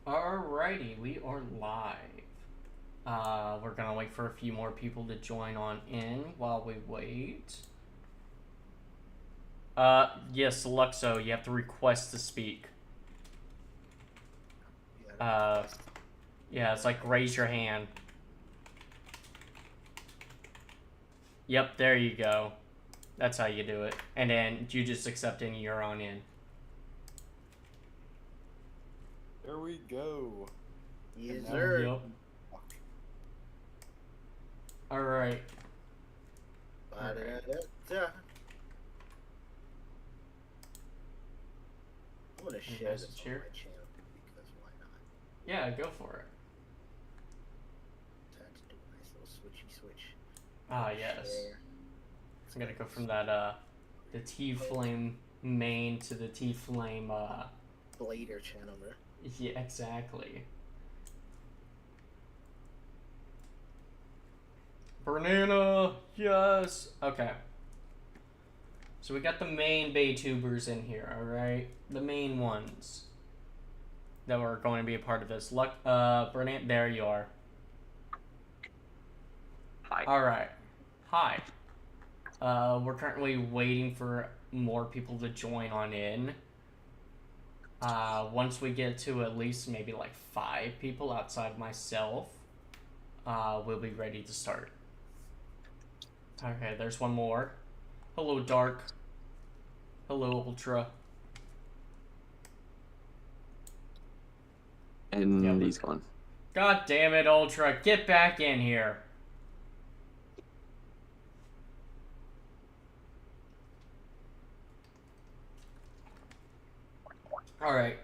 Alrighty, we are live. We're gonna wait for a few more people to join on in while we wait. Yes, Luxo, you have to request to speak. Yeah, it's like raise your hand. Yep, there you go. That's how you do it. And then you just accept and you're on in. There we go. Yes, sir. Yep. Alright. I'm gonna share this on my channel because why not? Yeah, go for it. Time to do a nice little switchy switch. Ah, yes. Share. I'm gonna go from that, the T-Flame main to the T-Flame, Blader channel, bro. Yeah, exactly. Banana! Yes! Okay. So we got the main Baytubers in here, alright? The main ones that were going to be a part of this. Banana, there you are. Hi. Alright. Hi. We're currently waiting for more people to join on in. Once we get to at least maybe like 5 people outside myself, we'll be ready to start. Okay, there's one more. Hello, Dark. Hello, Ultra. And Yeah, he's gone. God damn it, Ultra. Get back in here. Alright.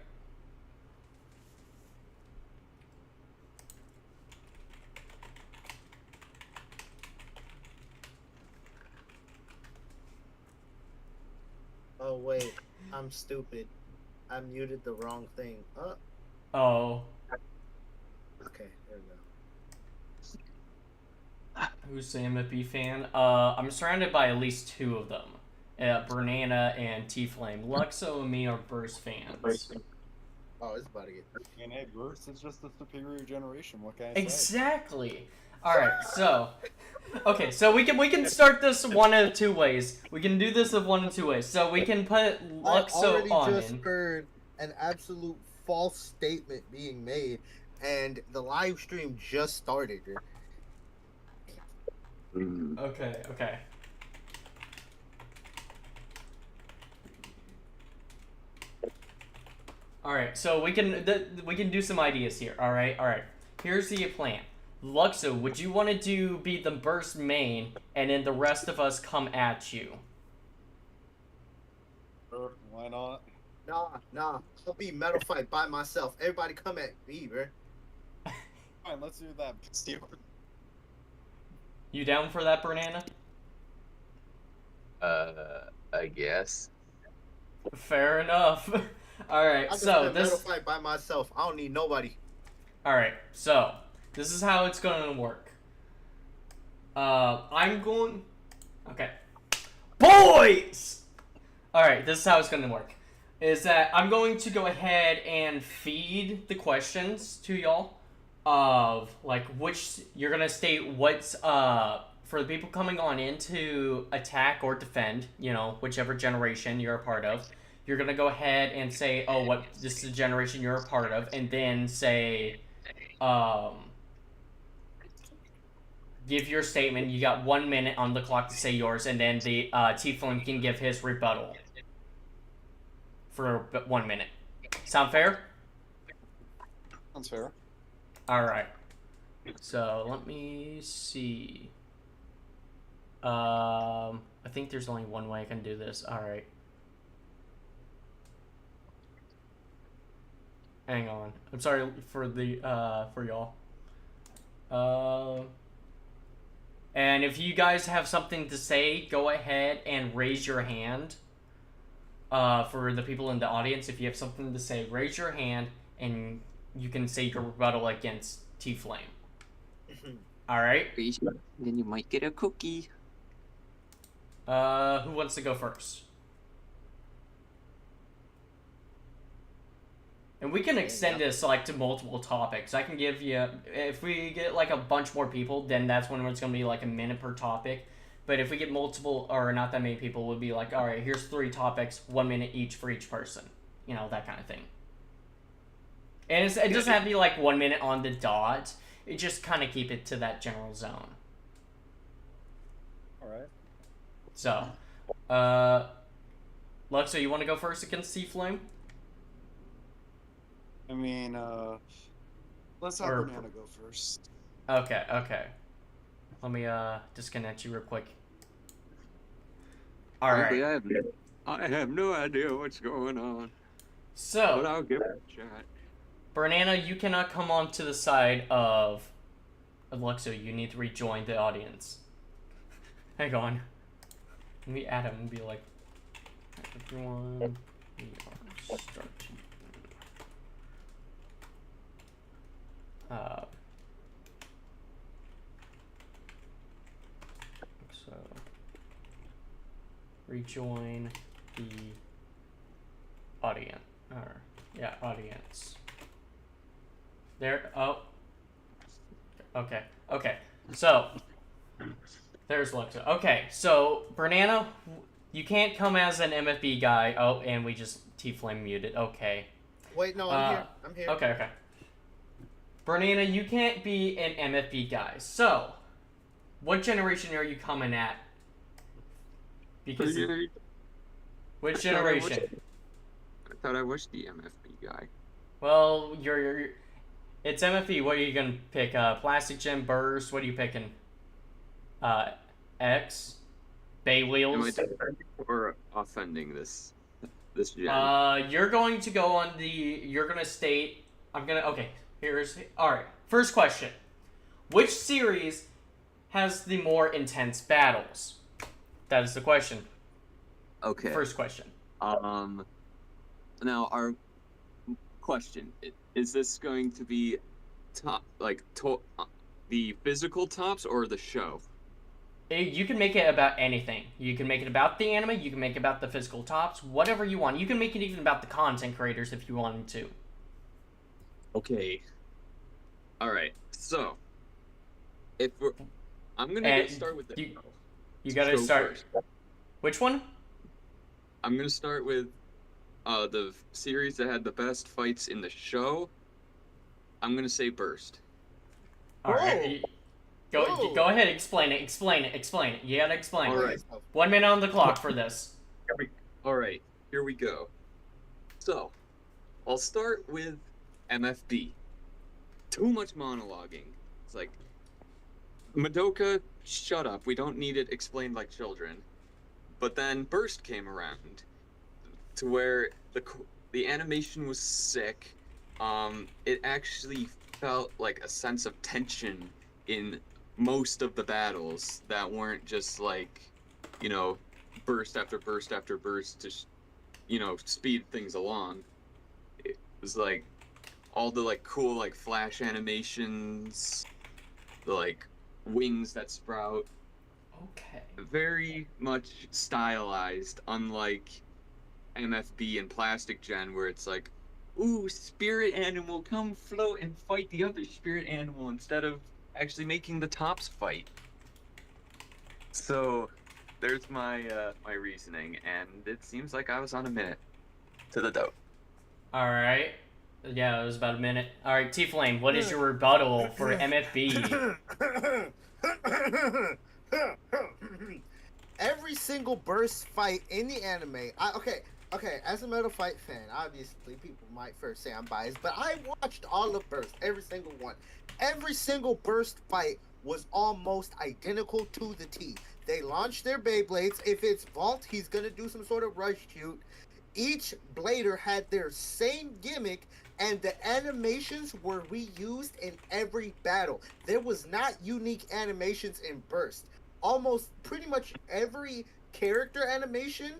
Oh wait, I'm stupid. I muted the wrong thing. Oh. Okay, there we go. Who's the MFB fan? I'm surrounded by at least 2 of them. Banana and T-Flame. Luxo and me are Burst fans. Oh, it's about to get. And hey, Burst is just the superior generation. What can I say? Exactly. All right. So, okay. So we can start this one of 2 ways. We can do this of one of 2 ways. So we can put I Luxo already on. just heard an absolute false statement being made, and the live stream just started. Okay. Okay. All right. So we can do some ideas here. All right. All right. Here's the plan. Luxo, would you want to be the burst main, and then the rest of us come at you? Sure, why not? Nah. I'll be Metal Fight by myself. Everybody come at me, bro. Fine, let's do that. You down for that, Banana? I guess. Fair enough. All right. I So can Metal Fight by myself. I don't need nobody. All right. So this is how it's going to work. I'm going. Okay. Boys. All right. This is how it's going to work. Is that I'm going to go ahead and feed the questions to y'all of like which you're gonna state what's for the people coming on in to attack or defend, you know, whichever generation you're a part of. You're gonna go ahead and say, oh, what this is the generation you're a part of, and then say, give your statement. You got 1 minute on the clock to say yours, and then the Tiefling can give his rebuttal for 1 minute. Sound fair? Sounds fair. All right. So let me see. I think there's only one way I can do this. All right. Hang on. I'm sorry for the for y'all. And if you guys have something to say, go ahead and raise your hand. For the people in the audience, if you have something to say, raise your hand and you can say your rebuttal against T-Flame. Alright? Then you might get a cookie. Who wants to go first? And we can extend this like to multiple topics. I can give you, if we get like a bunch more people, then that's when it's gonna be like a minute per topic. But if we get multiple or not that many people, we'll be like, all right, here's 3 topics, 1 minute each for each person. You know, that kind of thing. And it doesn't have to be like 1 minute on the dot. It just kind of keep it to that general zone. All right. So, Luxo, you want to go first against Seaflame? I mean, let's have Or- Banana go first. Okay. Let me disconnect you real quick. All Frankly, right. I have no idea what's going on. But So, I'll give it a shot. Banana, you cannot come on to the side of Luxo. You need to rejoin the audience. Hang on. Let me add him and be like, everyone, we are starting. So, rejoin the audience. Or, yeah, audience. There, oh. Okay. So, there's Luxo. Okay, so, Banana, you can't come as an MFB guy. Oh, and we just T-Flame muted. Okay. Wait, no, I'm here. Okay. Banana, you can't be an MFB guy. So, what generation are you coming at? Because which generation? I thought I was the MFB guy. Well, you're it's MFB. What are you gonna pick? Plastic Gem, Burst. What are you picking? X, Bay Am I Wheels. defending or offending this gen? You're going to go on the. You're gonna state. Okay. All right. First question: which series has the more intense battles? That is the question. Okay. First question. Now our question is: this going to be the physical tops or the show? You can make it about anything. You can make it about the anime. You can make it about the physical tops. Whatever you want. You can make it even about the content creators if you wanted to. Okay. All right. So, I'm gonna start with the you- show. You gotta Show start. first. Which one? I'm gonna start with the series that had the best fights in the show. I'm gonna say Burst. All right. Whoa. Go ahead. Explain it. You gotta explain. All right. 1 minute on the clock for this. All right, here we go. So, I'll start with MFB. Too much monologuing. It's like, Madoka, shut up. We don't need it explained like children. But then Burst came around, to where the animation was sick. It actually felt like a sense of tension in most of the battles that weren't just like, burst after burst after burst to, speed things along. It was like all the like cool like flash animations, the like wings that sprout. Okay. Very much stylized, unlike MFB and Plastic Gen, where it's like, ooh, spirit animal, come float and fight the other spirit animal instead of actually making the tops fight. So, there's my my reasoning, and it seems like I was on a minute to the dope. All right. Yeah, it was about a minute. All right, T-Flame, what is your rebuttal for MFB? Every single burst fight in the anime. Okay. As a Metal Fight fan, obviously people might first say I'm biased, but I watched all of Burst, every single one. Every single Burst fight was almost identical to the T. They launched their Beyblades. If it's Vault, he's gonna do some sort of rush shoot. Each blader had their same gimmick, and the animations were reused in every battle. There was not unique animations in Burst. Almost pretty much every character animation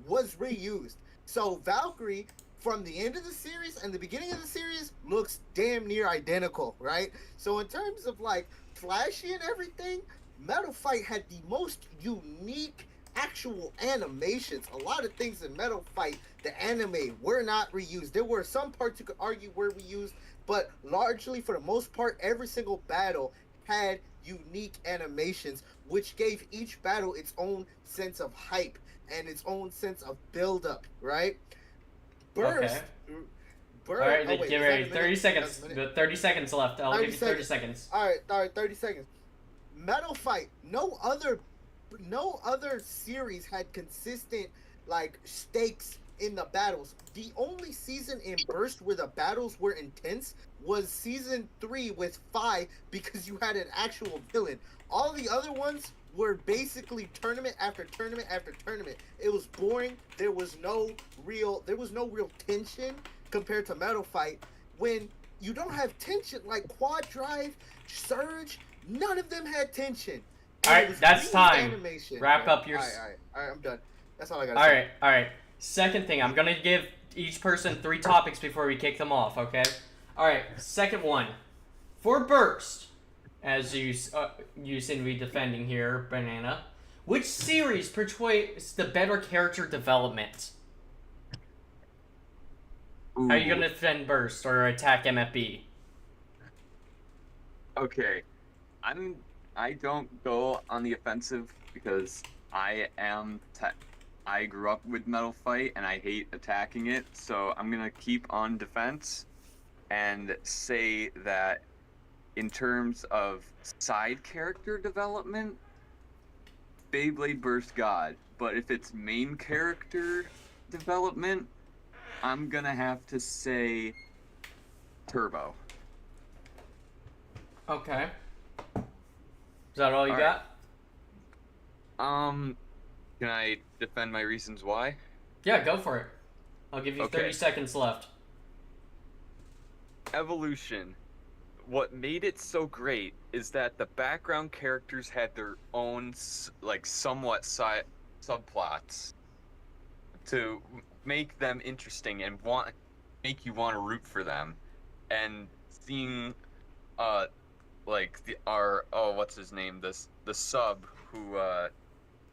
was reused. So Valkyrie, from the end of the series and the beginning of the series, looks damn near identical, right? So in terms of like flashy and everything, Metal Fight had the most unique actual animations. A lot of things in Metal Fight, the anime, were not reused. There were some parts you could argue were reused, but largely, for the most part, every single battle had unique animations, which gave each battle its own sense of hype and its own sense of build-up, right? Burst. Okay. Burst. All right, Oh, wait, get is that ready. a minute? 30 seconds. That's a minute. 30 seconds left. I'll 30 give you 30 seconds. All right, 30 seconds. Metal Fight. No other series had consistent like stakes in the battles. The only season in Burst where the battles were intense was season 3 with Fi, because you had an actual villain. All the other ones were basically tournament after tournament after tournament. It was boring. There was no real tension compared to Metal Fight. When you don't have tension, like Quad Drive, Surge, none of them had tension. And All right, it was that's really time. animation. Wrap up your. All right, I'm done. That's all I got. All right. Second thing, I'm gonna give each person 3 topics before we kick them off. Okay. All right. Second one, for Burst, as you seem to be defending here, Banana. Which series portrays the better character development? Ooh. Are you gonna defend Burst or attack MFB? Okay, I don't go on the offensive because I grew up with Metal Fight and I hate attacking it, so I'm gonna keep on defense and say that in terms of side character development, Beyblade Burst God. But if it's main character development, I'm gonna have to say Turbo. Okay. Is that all you All got? Can I defend my reasons why? Yeah, go for it. I'll give you Okay. 30 seconds left. Evolution. What made it so great is that the background characters had their own, like, somewhat subplots to make them interesting and make you want to root for them. And seeing, like what's his name? The sub who,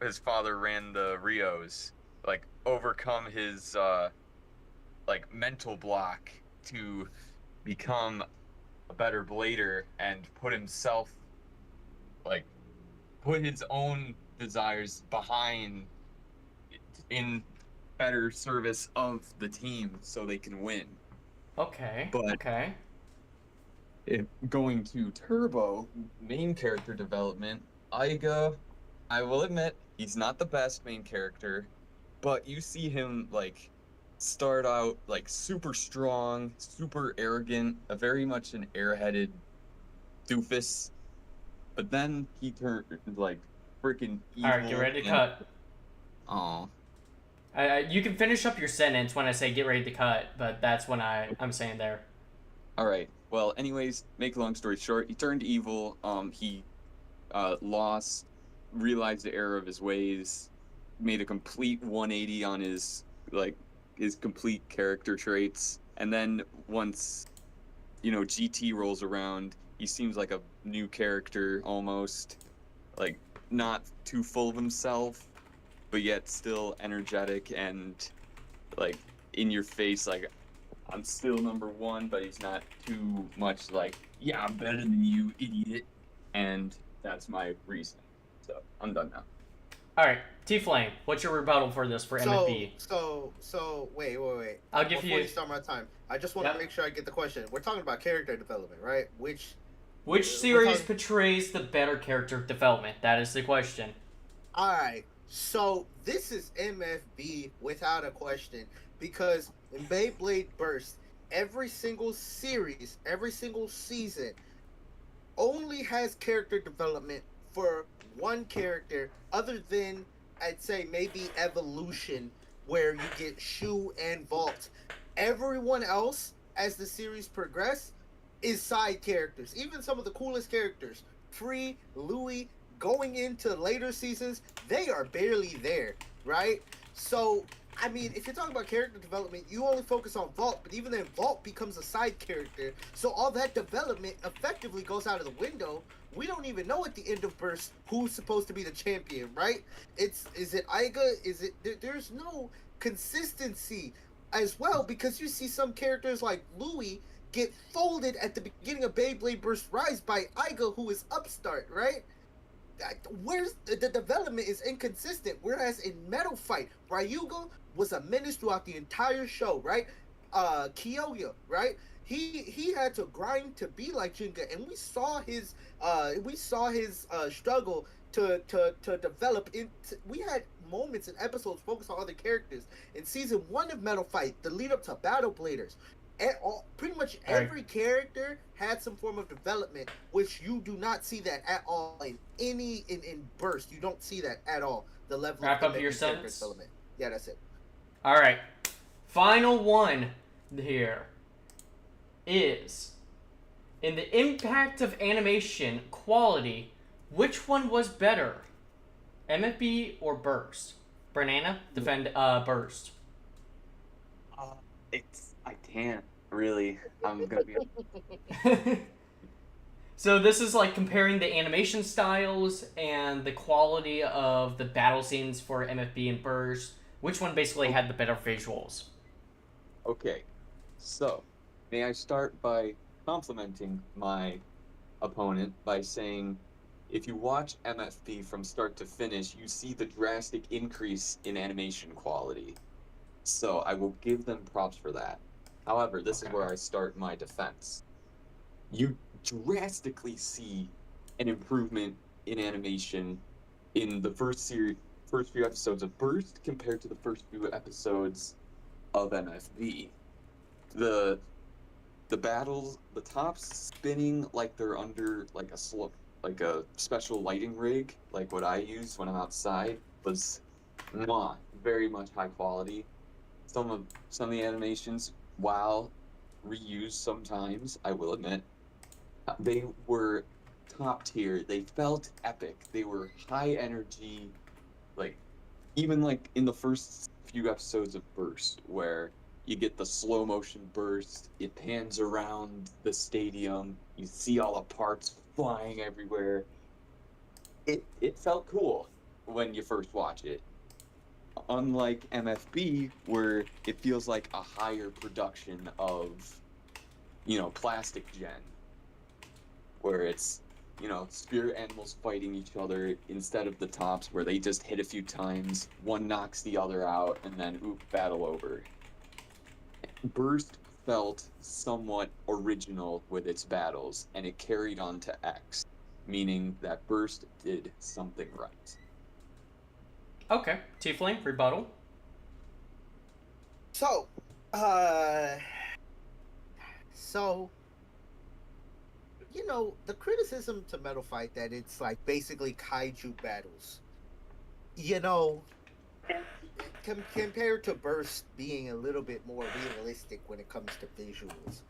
his father ran the Rios, like, overcome his, like, mental block to become a better blader and put himself, like, put his own desires behind in better service of the team so they can win. Okay. But- Okay. If going to Turbo, main character development, Aiga, I will admit, he's not the best main character, but you see him, like, start out, like, super strong, super arrogant, very much an airheaded doofus, but then he turned, like, freaking evil. All right, get ready to cut. Aw. You can finish up your sentence when I say get ready to cut, but that's when I'm saying there. Alright, well, anyways, make a long story short, he turned evil, he lost, realized the error of his ways, made a complete 180 on his, like, his complete character traits, and then once, you know, GT rolls around, he seems like a new character, almost, like, not too full of himself, but yet still energetic and, like, in your face, like, I'm still number 1, but he's not too much like, yeah, I'm better than you, idiot. And that's my reason. So, I'm done now. All right, T-Flame, what's your rebuttal for this for MFB? So wait. I'll give Before you. you start my time, I just want Yep. to make sure I get the question. We're talking about character development, right? Which we're series talking- portrays the better character development? That is the question. All right. So this is MFB without a question, because in Beyblade Burst, every single series, every single season only has character development for one character, other than, I'd say, maybe Evolution, where you get Shu and Vault. Everyone else, as the series progress, is side characters. Even some of the coolest characters, Free, Louis, going into later seasons, they are barely there, right? So I mean, if you're talking about character development, you only focus on Vault, but even then, Vault becomes a side character, so all that development effectively goes out of the window. We don't even know at the end of Burst who's supposed to be the champion, right? Is it Iga? Is it there's no consistency as well, because you see some characters like Louis get folded at the beginning of Beyblade Burst Rise by Iga, who is upstart, right? Where's the development is inconsistent, whereas in Metal Fight, Ryuga was a menace throughout the entire show, right? Kyoya, right? He had to grind to be like Jinga, and we saw his struggle to develop into. We had moments and episodes focused on other characters. In season 1 of Metal Fight, the lead up to Battle Bladers, pretty much every character had some form of development, which you do not see that at all in Burst. You don't see that at all. The level Wrap of up your sentence. development. Yeah, that's it. All right. Final one here is, in the impact of animation quality, which one was better? MFB or Burst? Banana, defend Burst. I can't really. I'm gonna be. So this is like comparing the animation styles and the quality of the battle scenes for MFB and Burst. Which one basically had the better visuals? Okay, so may I start by complimenting my opponent by saying, if you watch MFB from start to finish, you see the drastic increase in animation quality. So I will give them props for that. However, this is where I start my defense. You drastically see an improvement in animation in the first few episodes of Burst compared to the first few episodes of MFB. The battles, the tops spinning like they're under like a special lighting rig, like what I use when I'm outside, was very much high quality. Some of the animations, while reused sometimes, I will admit, they were top tier. They felt epic. They were high energy, like even like in the first few episodes of Burst, where you get the slow motion burst, it pans around the stadium, you see all the parts flying everywhere. It felt cool when you first watch it. Unlike MFB, where it feels like a higher production of, plastic gen, where it's, spirit animals fighting each other instead of the tops where they just hit a few times, one knocks the other out, and then battle over. Burst felt somewhat original with its battles, and it carried on to X, meaning that Burst did something right. Okay, Tiefling, rebuttal. So, the criticism to Metal Fight that it's like basically kaiju battles, compared to Burst being a little bit more realistic when it comes to visuals.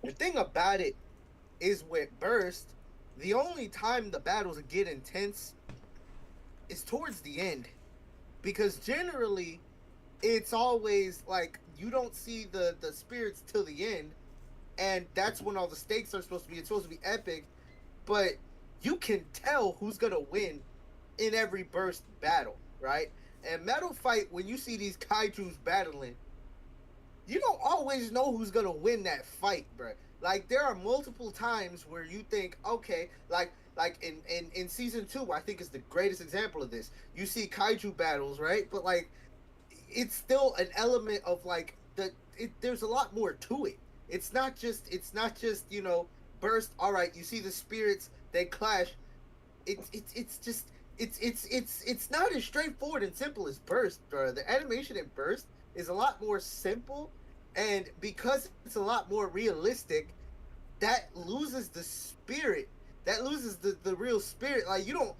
The thing about it is with Burst, the only time the battles get intense is towards the end, because generally it's always like you don't see the spirits till the end, and that's when all the stakes are supposed to be. It's supposed to be epic, but you can tell who's gonna win in every Burst battle, right? And Metal Fight, when you see these kaijus battling, you don't always know who's gonna win that fight, bro. Like, there are multiple times where you think, okay, like in season 2, I think is the greatest example of this. You see kaiju battles, right? But like, it's still an element of like there's a lot more to it. It's not just Burst. All right, you see the spirits, they clash. It's not as straightforward and simple as Burst, bro. The animation in Burst is a lot more simple, and because it's a lot more realistic, that loses the spirit. That loses the real spirit. Like, you don't.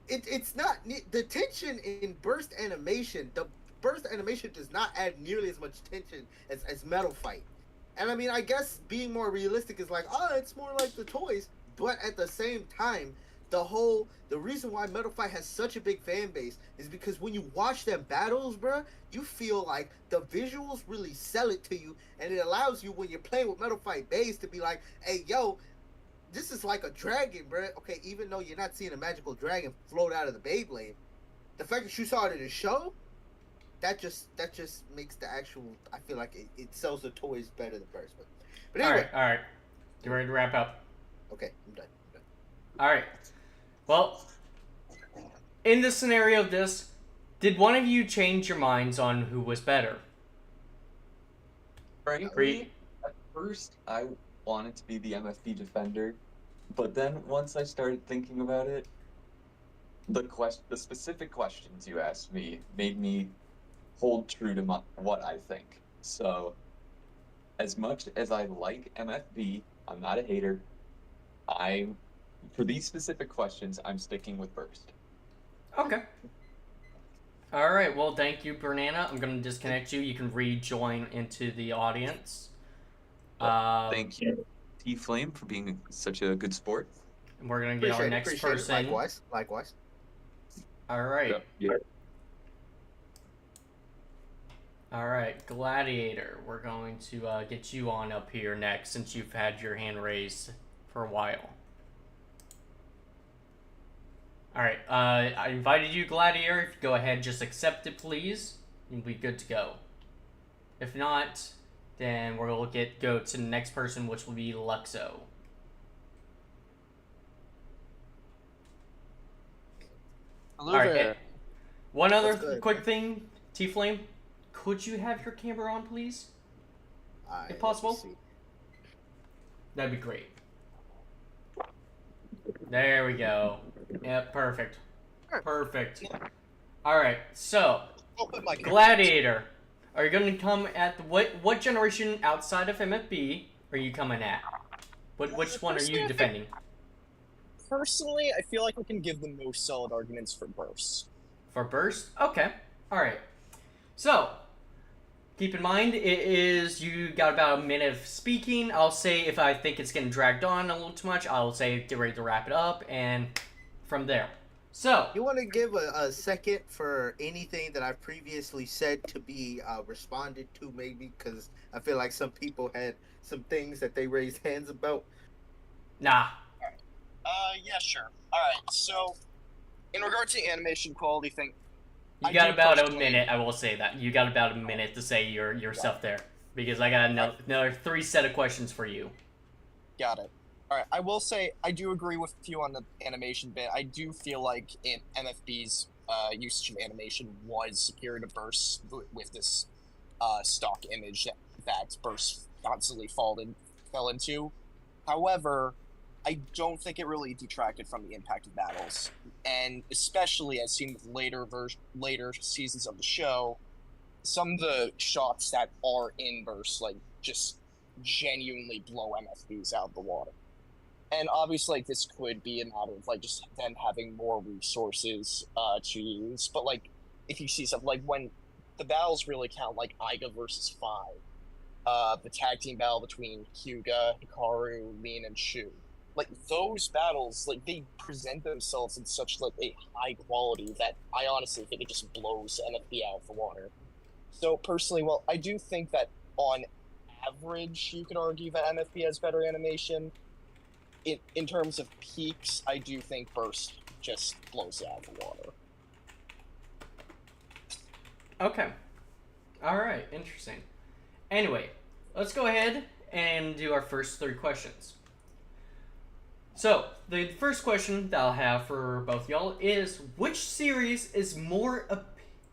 It's not the tension in Burst animation. The Burst animation does not add nearly as much tension as Metal Fight. And I mean, I guess being more realistic is like, oh, it's more like the toys. But at the same time, the reason why Metal Fight has such a big fan base is because when you watch them battles, bruh, you feel like the visuals really sell it to you, and it allows you when you're playing with Metal Fight Beys to be like, hey, yo, this is like a dragon, bruh. Okay, even though you're not seeing a magical dragon float out of the Beyblade, the fact that you saw it in a show, that just makes the actual. I feel like it sells the toys better than Burst. But anyway, All right. Get ready to wrap up. okay, I'm done. All right. Well, in the scenario of this, did one of you change your minds on who was better? Frankly, at first I wanted to be the MFB defender, but then once I started thinking about it, the specific questions you asked me made me hold true to what I think. So, as much as I like MFB, I'm not a hater. For these specific questions, I'm sticking with Burst. Okay. All right. Well, thank you, Bernana. I'm going to disconnect you. You can rejoin into the audience. Thank you, T-Flame, for being such a good sport. And we're going to get our next person. Likewise. All right. Yeah. All right, Gladiator. We're going to get you on up here next since you've had your hand raised for a while. All right, I invited you, Gladiator. If you go ahead, just accept it, please. You'll be good to go. If not, then we'll go to the next person, which will be Luxo. Hello All right. there. One other That's good. quick thing, T-Flame. Could you have your camera on, please? Alright, If possible. let's see. That'd be great. There we go. Yep, perfect. Perfect. Alright, so, I'll put my Gladiator. Are you going to come at what generation outside of MFB are you coming at? Which one are you defending? Personally, I feel like we can give the most solid arguments for Burst. For Burst? Okay. Alright. So, keep in mind, you got about a minute of speaking. I'll say if I think it's getting dragged on a little too much, I'll say get ready to wrap it up, and from there. So, You want to give a second for anything that I previously said to be responded to, maybe? Because I feel like some people had some things that they raised hands about. nah. Yeah, sure. Alright, so, in regard to animation quality thing, You I got do about a personally- minute, I will say that. You got about a minute to say your stuff there. Because I got another 3 set of questions for you. got it. Alright, I will say, I do agree with you on the animation bit. I do feel like MFB's usage of animation was superior to Burst with this stock image that Burst constantly fell into. However, I don't think it really detracted from the impact of battles, and especially as seen with later seasons of the show, some of the shots that are in Burst just genuinely blow MFBs out of the water. And obviously, this could be a matter of just them having more resources to use. But if you see something when the battles really count, Iga versus Five, the tag team battle between Hyuga, Hikaru, Lin, and Shu. Those battles, they present themselves in such a high quality that I honestly think it just blows MFB out of the water. So personally, I do think that on average, you could argue that MFB has better animation. In terms of peaks, I do think Burst just blows it out of the water. Okay. Alright, interesting. Anyway, let's go ahead and do our first 3 questions. So, the first question that I'll have for both y'all is, which series is more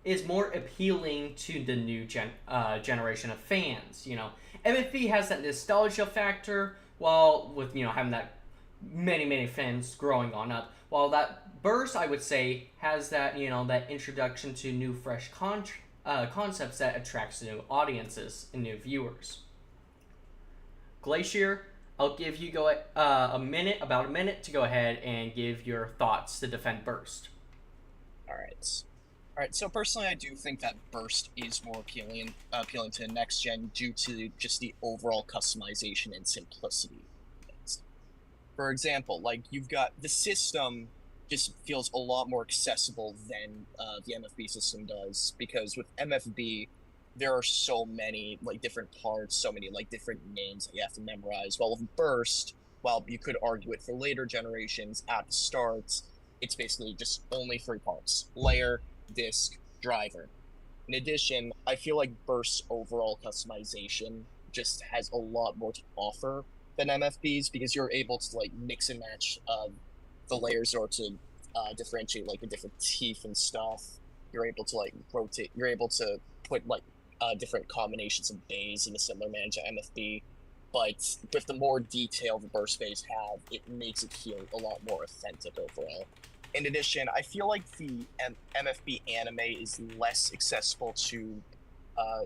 appealing to the new generation of fans? MFB has that nostalgia factor, while with having that many fans growing on up. While that Burst, I would say, has that that introduction to new fresh concepts that attracts new audiences and new viewers. Glacier, I'll give you about a minute to go ahead and give your thoughts to defend Burst. Alright, so personally I do think that Burst is more appealing to next gen due to just the overall customization and simplicity. For example, like you've got the system just feels a lot more accessible than the MFB system does, because with MFB there are so many like different parts, so many like different names that you have to memorize. While with Burst, while you could argue it for later generations, at the start, it's basically just only 3 parts: layer, disk, driver. In addition, I feel like Burst's overall customization just has a lot more to offer than MFB's, because you're able to like mix and match the layers or to differentiate like the different teeth and stuff. You're able to like rotate. You're able to put like different combinations of bays in a similar manner to MFB. But with the more detail the burst bays have, it makes it feel a lot more authentic overall. In addition, I feel like the MFB anime is less accessible to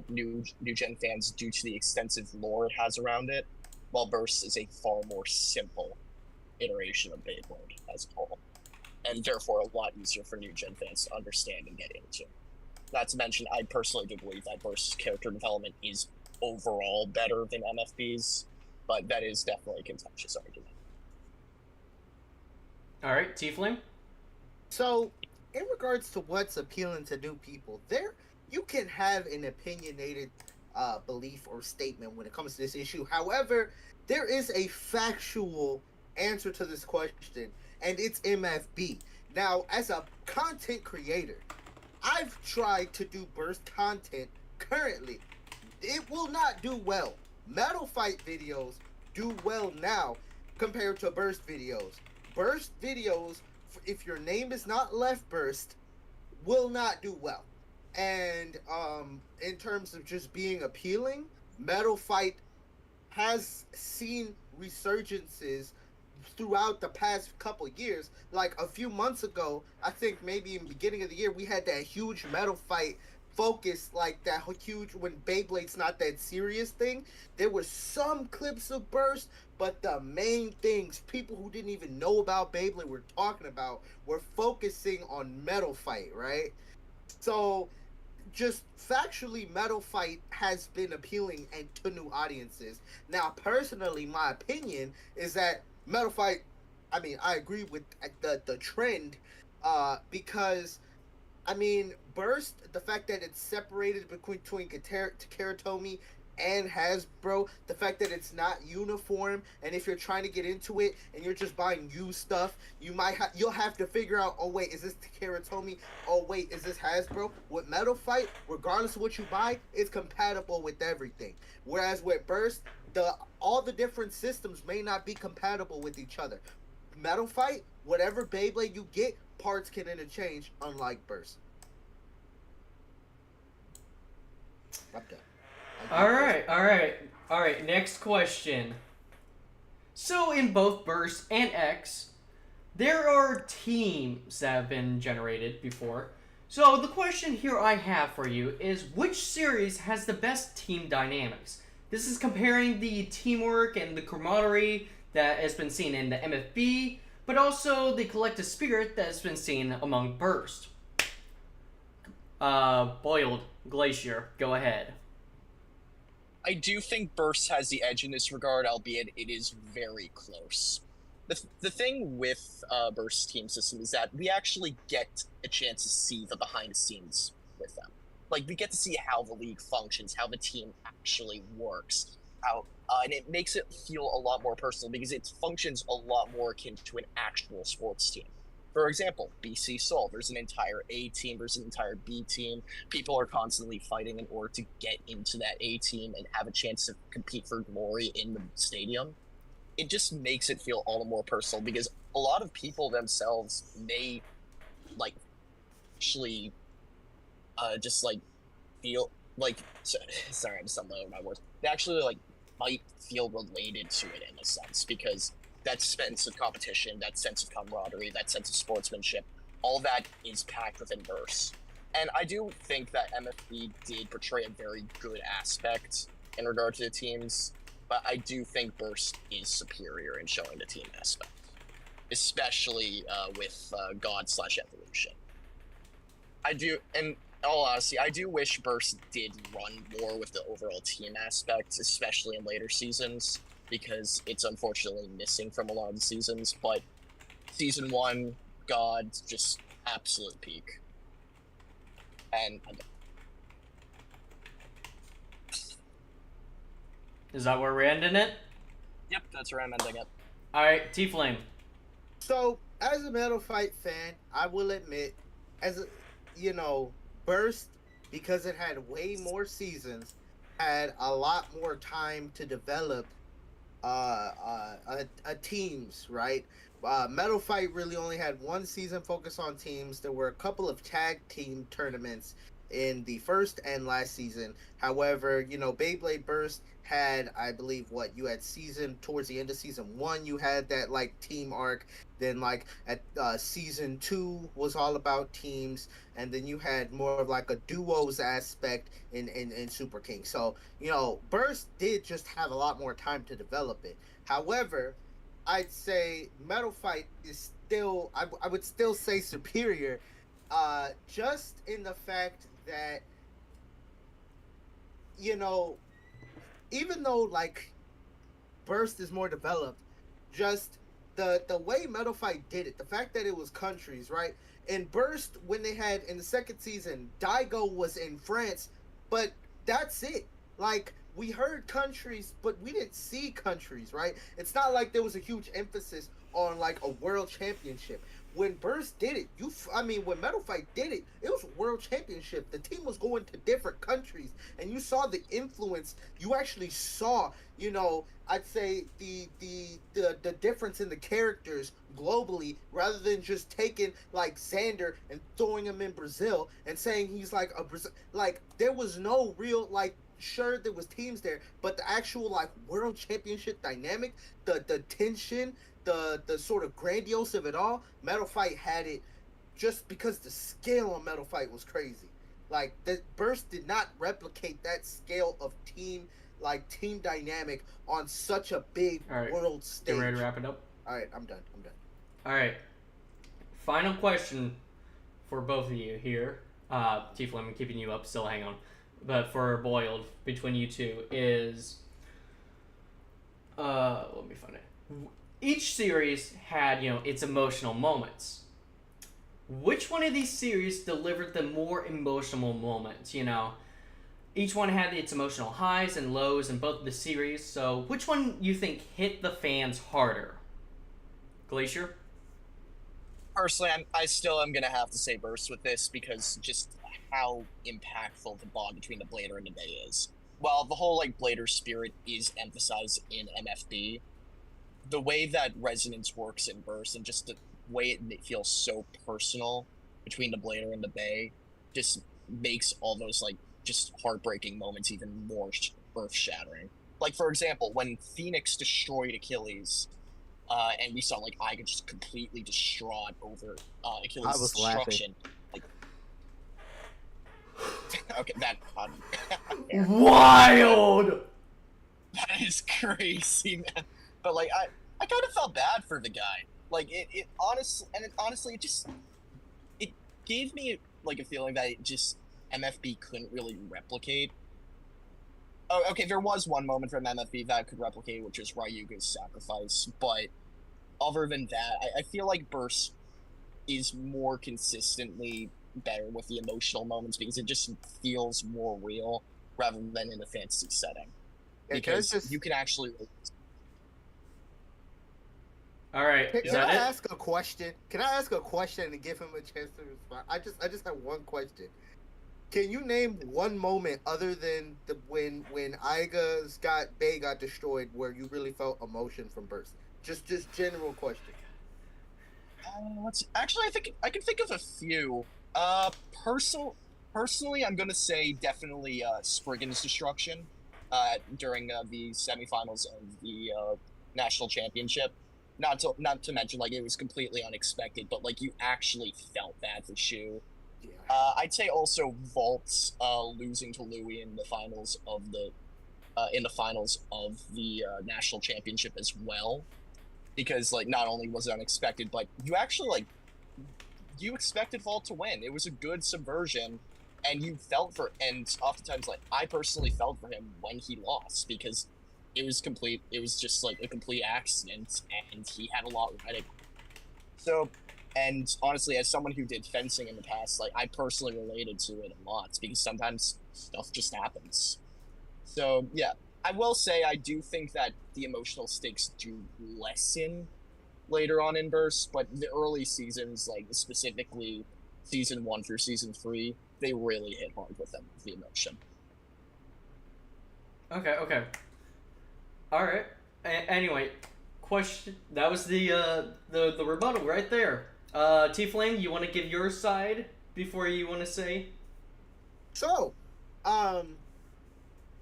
new gen fans due to the extensive lore it has around it, while Burst is a far more simple iteration of Beyblade as a whole, and therefore a lot easier for new gen fans to understand and get into. Not to mention, I personally do believe that Burst's character development is overall better than MFB's, but that is definitely a contentious argument. All right, Tiefling. So, in regards to what's appealing to new people, you can have an opinionated belief or statement when it comes to this issue. However, there is a factual answer to this question, and it's MFB. Now, as a content creator, I've tried to do burst content currently. It will not do well. Metal Fight videos do well now compared to burst videos. Burst videos, if your name is not Left Burst, will not do well. And in terms of just being appealing, Metal Fight has seen resurgences throughout the past couple years. Like a few months ago, I think maybe in the beginning of the year, we had that huge Metal Fight focus, like that huge when Beyblade's not that serious thing. There were some clips of Burst, but the main things people who didn't even know about Beyblade were talking about were focusing on Metal Fight, right? So just factually, Metal Fight has been appealing and to new audiences. Now, personally, my opinion is that Metal Fight, I mean, I agree with the trend, because, I mean, Burst, the fact that it's separated between Karatomi and Hasbro, the fact that it's not uniform, and if you're trying to get into it and you're just buying used stuff, you'll have to figure out, oh wait, is this Karatomi? Oh wait, is this Hasbro? With Metal Fight, regardless of what you buy, it's compatible with everything. Whereas with Burst, all the different systems may not be compatible with each other. Metal Fight, whatever Beyblade you get, parts can interchange, unlike Burst. Okay. All right. Next question. So in both Burst and X, there are teams that have been generated before. So the question here I have for you is, which series has the best team dynamics? This is comparing the teamwork and the camaraderie that has been seen in the MFB, but also the collective spirit that has been seen among Burst. Boiled Glacier, go ahead. I do think Burst has the edge in this regard, albeit it is very close. The thing with Burst's team system is that we actually get a chance to see the behind the scenes with them. Like, we get to see how the league functions, how the team actually works, and it makes it feel a lot more personal because it functions a lot more akin to an actual sports team. For example, BC Seoul, there's an entire A team, there's an entire B team. People are constantly fighting in order to get into that A team and have a chance to compete for glory in the stadium. It just makes it feel all the more personal because a lot of people themselves may, like, actually just, like, feel, like, sorry, I'm stumbling over my words. They actually, like, might feel related to it in a sense because that sense of competition, that sense of camaraderie, that sense of sportsmanship, all that is packed within Burst. And I do think that MFB did portray a very good aspect in regard to the teams, but I do think Burst is superior in showing the team aspect, especially with God/Evolution. I do, and all honesty, I do wish Burst did run more with the overall team aspect, especially in later seasons. because it's unfortunately missing from a lot of the seasons. But season 1, God, just absolute peak. And Is that where we're ending it? yep, that's where I'm ending it. All right, T-Flame. So, as a Metal Fight fan, I will admit, Burst, because it had way more seasons, had a lot more time to develop teams, right? Metal Fight really only had one season focused on teams. There were a couple of tag team tournaments in the first and last season. However, Beyblade Burst had, I believe, you had towards the end of season 1, you had that like team arc. Then like at season 2 was all about teams, and then you had more of like a duos aspect in Super King. So Burst did just have a lot more time to develop it. However, I'd say Metal Fight is still, I would still say superior, just in the fact that, even though like Burst is more developed, just the way Metal Fight did it, the fact that it was countries, right? In Burst, when they had in the second season, Daigo was in France, but that's it. Like, we heard countries, but we didn't see countries, right? It's not like there was a huge emphasis on like a world championship. When Burst did it, when Metal Fight did it, it was a world championship. The team was going to different countries, and you saw the influence. You actually saw, I'd say the difference in the characters globally, rather than just taking like Xander and throwing him in Brazil and saying he's like a Brazil. Like, there was no real like. Sure, there was teams there, but the actual like world championship dynamic, the tension, the sort of grandiose of it all, Metal Fight had it, just because the scale on Metal Fight was crazy. Like, the Burst did not replicate that scale of team dynamic on such a big world stage. You ready to wrap it up? All right, I'm done. All right. Final question for both of you here. T-Flame, I'm keeping you up, still hang on. But for Boiled, between you two, is... let me find it. Each series had, its emotional moments. Which one of these series delivered the more emotional moments, Each one had its emotional highs and lows in both of the series, so which one you think hit the fans harder? Glacier? Personally, I still am going to have to say Burst with this, because just how impactful the bond between the Blader and the Bey is. While the whole like Blader spirit is emphasized in MFB, the way that resonance works in Burst, and just the way it feels so personal between the Blader and the Bey, just makes all those like just heartbreaking moments even more earth-shattering. Like, for example, when Phoenix destroyed Achilles, and we saw like Iga just completely distraught over Achilles' destruction. Like, okay, that wild. That is crazy, man. But like, I kind of felt bad for the guy. Like, honestly, it gave me like a feeling that MFB couldn't really replicate. Oh, okay, there was one moment from MFB that could replicate, which is Ryuga's sacrifice. But other than that, I feel like Burst is more consistently better with the emotional moments, because it just feels more real rather than in a fantasy setting. Because you can actually... All right. Can I ask a question? Can I ask a question and give him a chance to respond? I just have one question. Can you name one moment other than when Iga's Bey got destroyed where you really felt emotion from Burst? Just general question. Actually, I think I can think of a few. Personally, I'm gonna say definitely Spriggan's destruction during the semifinals of the national championship. Not to mention, like, it was completely unexpected, but like you actually felt bad for Shu. Yeah. I'd say also Vault's losing to Louis in the finals of the national championship as well, because like not only was it unexpected, but you actually like you expected Vault to win. It was a good subversion, and you felt for, and oftentimes like I personally felt for him when he lost, because it was complete. It was just like a complete accident, and he had a lot riding. So, and honestly, as someone who did fencing in the past, like I personally related to it a lot because sometimes stuff just happens. So yeah, I will say I do think that the emotional stakes do lessen later on in bursts, but the early seasons, like specifically season 1 through season 3, they really hit hard with them, the emotion. Okay, okay. All right. Anyway, question. That was the rebuttal right there. T-Flame, you want to give your side before you want to say? So,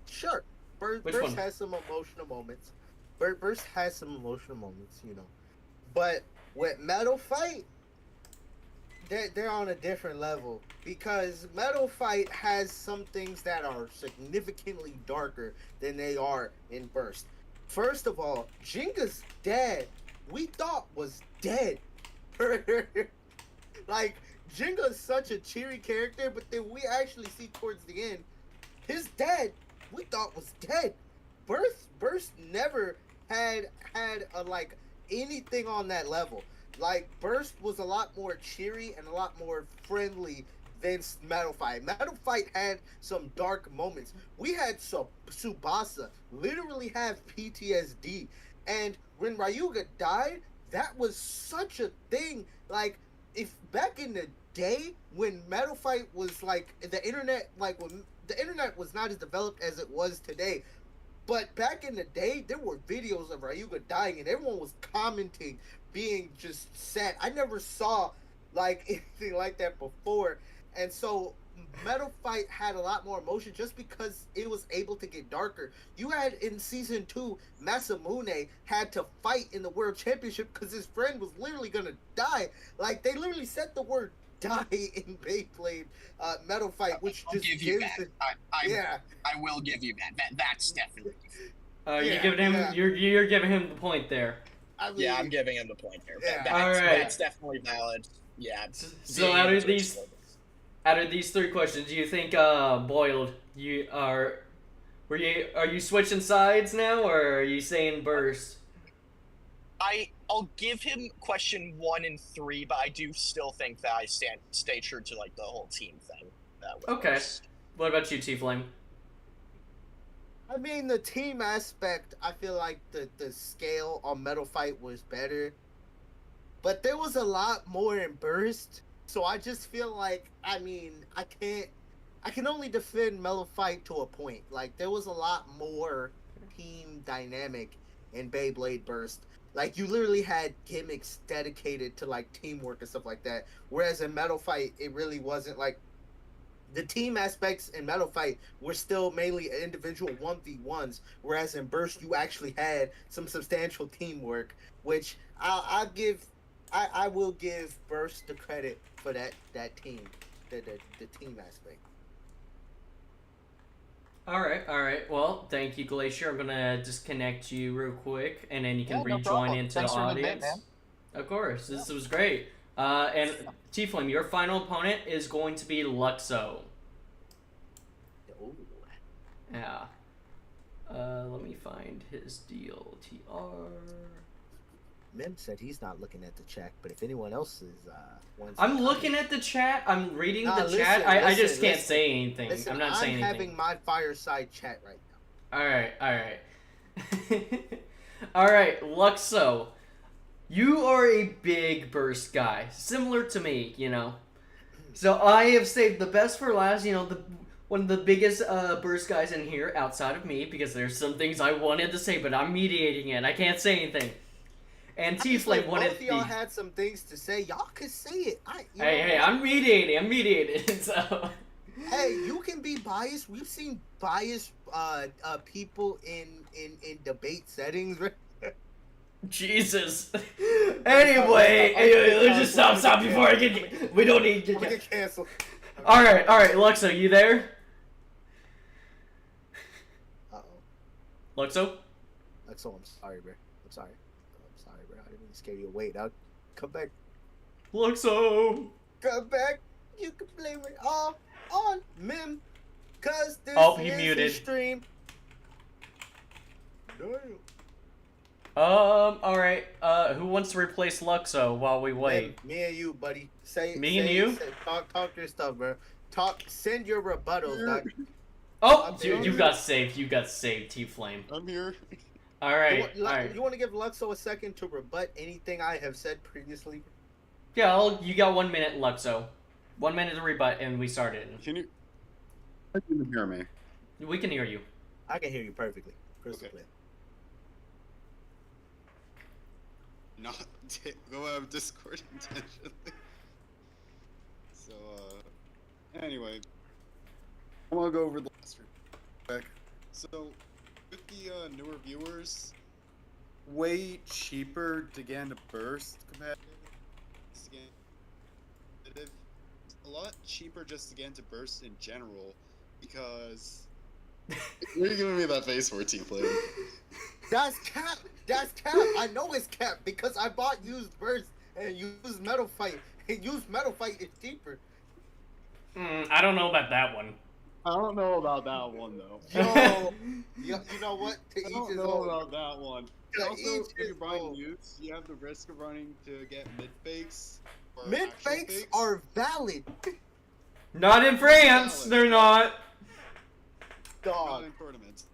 sure. Which Burst one? has some emotional moments. Burst has some emotional moments, you know. But with Metal Fight, they're on a different level because Metal Fight has some things that are significantly darker than they are in Burst. First of all, Jenga's dad, we thought was dead. Like, Jenga's such a cheery character, but then we actually see towards the end, his dad, we thought was dead. Burst never had a like anything on that level. Like, Burst was a lot more cheery and a lot more friendly than Metal Fight. Metal Fight had some dark moments. We had Tsubasa literally have PTSD. And when Ryuga died, that was such a thing. Like, if back in the day when Metal Fight was like the internet, like when the internet was not as developed as it was today, but back in the day, there were videos of Ryuga dying, and everyone was commenting, being just sad. I never saw like anything like that before, and so Metal Fight had a lot more emotion just because it was able to get darker. You had in season 2, Masamune had to fight in the World Championship because his friend was literally gonna die. Like, they literally said the word "die" in Beyblade Metal Fight, which I'll just give you gives that. it. I will give you that. That's definitely. You're Yeah, giving him. yeah. You're giving him the point there. I mean, Yeah, I'm giving him the point here. Yeah. That's definitely valid. Yeah. So being out able of to these, explode out of these 3 questions, do you think Boiled, are you switching sides now, or are you saying Burst? I'll give him question 1 and 3, but I do still think that I stay true to like the whole team thing. Okay. What about you, T-Flame? I mean, the team aspect, I feel like the scale on Metal Fight was better. But there was a lot more in Burst. So I just feel like, I mean, I can only defend Metal Fight to a point. Like, there was a lot more team dynamic in Beyblade Burst. Like, you literally had gimmicks dedicated to, like, teamwork and stuff like that. Whereas in Metal Fight, it really wasn't, like, the team aspects in Metal Fight were still mainly individual 1v1s, whereas in Burst you actually had some substantial teamwork, which I will give Burst the credit for that team, the team aspect. All right. Well, thank you, Glacier. I'm gonna disconnect you real quick, and then you can Yeah, no rejoin problem. into Thanks the for the bit, audience. man. Of course, this was great. And T-Flame, your final opponent is going to be Luxo. Ooh. Yeah. Let me find his deal. TR. Mim said he's not looking at the chat, but if anyone else is wants I'm to looking comment- at the chat. I'm reading Nah, the listen, chat. I just listen, can't listen. say anything. Listen, I'm not saying anything. having my fireside chat right now. All right. All right, Luxo. You are a big Burst guy, similar to me, you know. So I have saved the best for last, you know, one of the biggest Burst guys in here outside of me, because there's some things I wanted to say, but I'm mediating it. I can't say anything. And T-Flame wanted both of y'all had some things to say. Y'all could say it. Hey, I'm mediating. So. Hey, you can be biased. We've seen biased people in debate settings. Jesus. Anyway, let's just stop before I get. We don't need to get canceled. All right, Luxo, you there? Luxo? Luxo, I'm sorry, bro. I'm sorry, bro. I didn't mean to scare you away. Now, come back. Luxo. Come back. You can blame it all on Mim, cause this He is muted. his stream. Damn. All right. Who wants to replace Luxo while we wait? Me and you, buddy. Me and you? Talk your stuff, bro. Send your rebuttals, dog. Oh, you got saved. You got saved, T-Flame. I'm here. All right. All right. You want to give Luxo a second to rebut anything I have said previously? Yeah, you got 1 minute, Luxo. 1 minute to rebut, and we started. Can you even hear me? We can hear you. I can hear you perfectly. Crystal Okay. clear. Not go out of Discord intentionally. So, anyway, I want to go over the last real quick. So, with the newer viewers, way cheaper to get into Burst competitive. A lot cheaper just to get into Burst in general, because what are you giving me that face for, T-Flame? That's cap. That's cap. I know it's cap because I bought used Burst and used Metal Fight. And used Metal Fight is cheaper. I don't know about that one. I don't know about that one though. Yo, you know what? To I each don't his know own. about that one. To Also, each if his you're buying own. used, you have the risk of running to get mid fakes. Mid fakes are valid, Not in France. They're not. dog. in tournaments.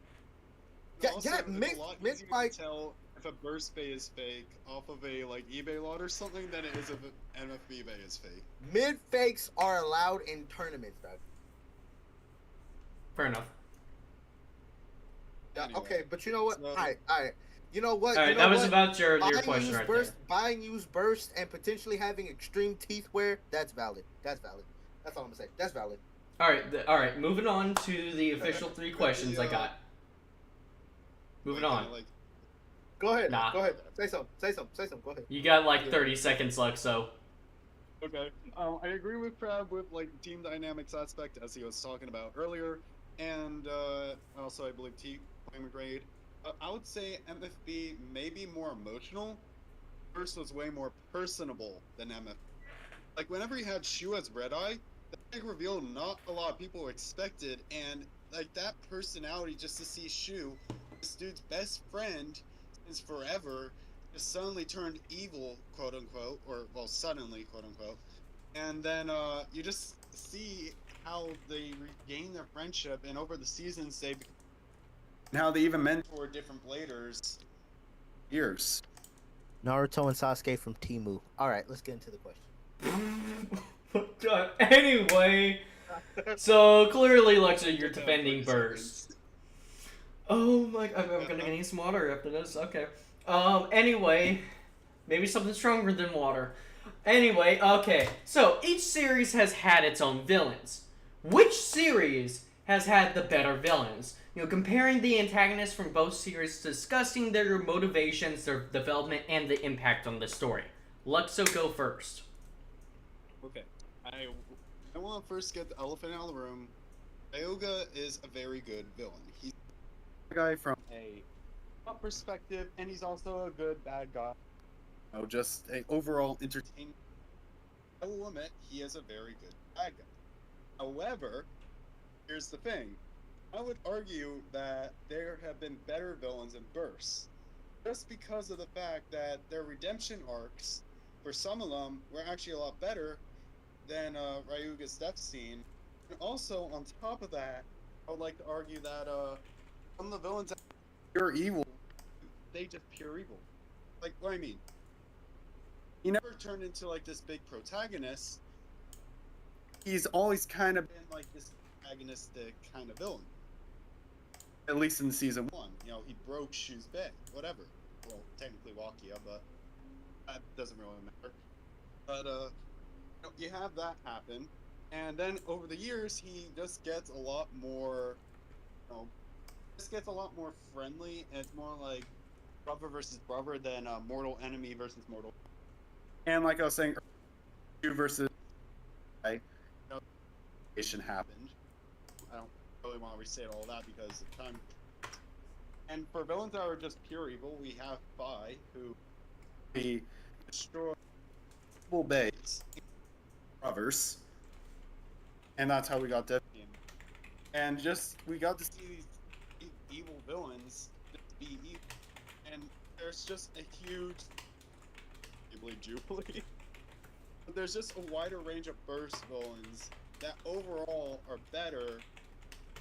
Yeah, Also, yeah, it's mid- a lot mid easier fight- to tell if a burst bay is fake off of a like eBay lot or something than it is if an MFB bay is fake. Mid fakes are allowed in tournaments, dog. Fair enough. Yeah, Anyway, okay, but you know what? so- All right. You know what? All right, you know that was what? about your Buying question used right burst, there. Buying used burst and potentially having extreme teeth wear, that's valid. That's valid. That's all I'm gonna say. That's valid. All right. All right. Moving on to the official 3 questions I got. Moving on. Like, Go ahead. Nah. Go ahead. Say something. Say something. Say something. Go ahead. You got like 30 seconds, Luxo. okay. I agree with Crab with like team dynamics aspect as he was talking about earlier, and also I believe Flame agreed. I would say MFB may be more emotional. Burst was way more personable than MFB. Like whenever he had Shu as Red Eye, that big reveal not a lot of people expected, and like that personality just to see Shu, this dude's best friend since forever, just suddenly turned evil, quote unquote, or well, suddenly, quote unquote, and then you just see how they regain their friendship, and over the seasons they and how they even mentor different bladers years. Naruto and Sasuke from Timu. All right, let's get into the question. God. Anyway, so clearly, Luxo, you're defending Burst. Oh my! I'm gonna need some water after this. Okay. Anyway, maybe something stronger than water. Anyway, okay. So each series has had its own villains. Which series has had the better villains? You know, comparing the antagonists from both series, discussing their motivations, their development, and the impact on the story. Luxo, go first. Okay, I want to first get the elephant out of the room. Ryoga is a very good villain. He's a guy from a perspective, and he's also a good bad guy. Oh, just a overall entertaining. I will admit he is a very good bad guy. However, here's the thing. I would argue that there have been better villains in Burst, just because of the fact that their redemption arcs, for some of them, were actually a lot better than Ryuga's death scene. And also, on top of that, I would like to argue that some of the villains are pure evil. They just pure evil. Like, what I mean? He never turned into like this big protagonist. He's always kind of been like this antagonistic kind of villain. At least in season 1, you know, he broke Shu's bed, whatever. Well, technically Wakia, but that doesn't really matter. But you have that happen, and then over the years, he just gets a lot more, just gets a lot more friendly, and it's more like brother versus brother than mortal enemy versus mortal. And like I was saying, Shu versus happened. I don't really want to restate all that because of time. And for villains that are just pure evil, we have Bai, who we destroy Beys brothers, and that's how we got Deviant. And just we got to see these evil villains just MFB, and there's just a huge Beyblade Jubilee. But there's just a wider range of burst villains that overall are better,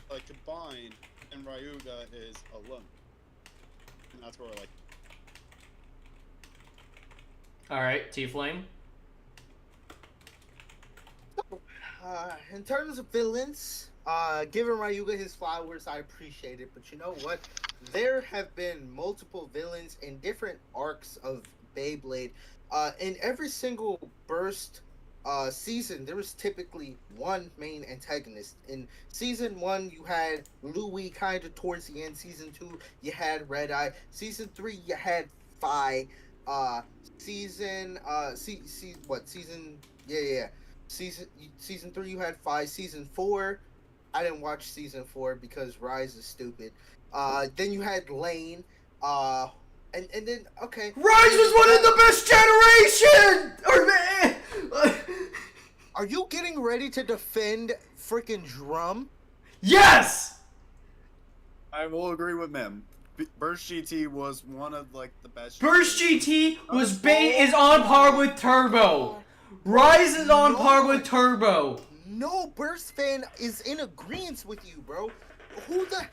like combined, than Ryuga is alone. And that's where we're like. All right, T-Flame. In terms of villains, giving Ryuga his flowers, I appreciate it. But you know what? There have been multiple villains in different arcs of Beyblade. In every single burst season, there was typically one main antagonist. In season 1, you had Louis kind of towards the end. Season 2, you had Red Eye. Season 3, you had Fi. Season 3 you had Fi. Season 4, I didn't watch season 4 because Rise is stupid. Then you had Lane. And then okay. Rise was one of the best generation. Or man. Are you getting ready to defend freaking Drum? Yes. I will agree with Mim. Burst GT was one of like the best. Burst GT is on par with Turbo. Rise is on par with Turbo. No Burst fan is in agreement with you, bro. Who the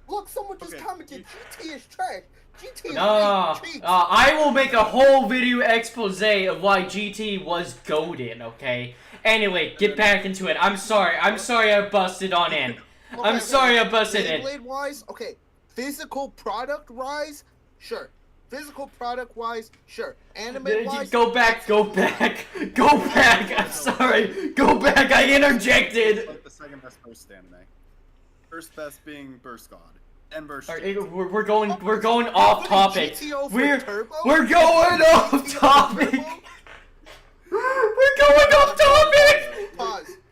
look? Someone just commented GT is trash. GT is I will make a whole video expose of why GT was goated. Okay. Anyway, get back into it. I'm sorry I busted on in. I'm sorry I busted in. Beyblade wise, okay. Physical product wise, sure. Physical product wise, sure. Anime wise, go back. I'm sorry. Go back. I interjected. Like the second best burst anime. First best being Burst God. And Burst. We're going off topic. We're going off topic. We're going off topic.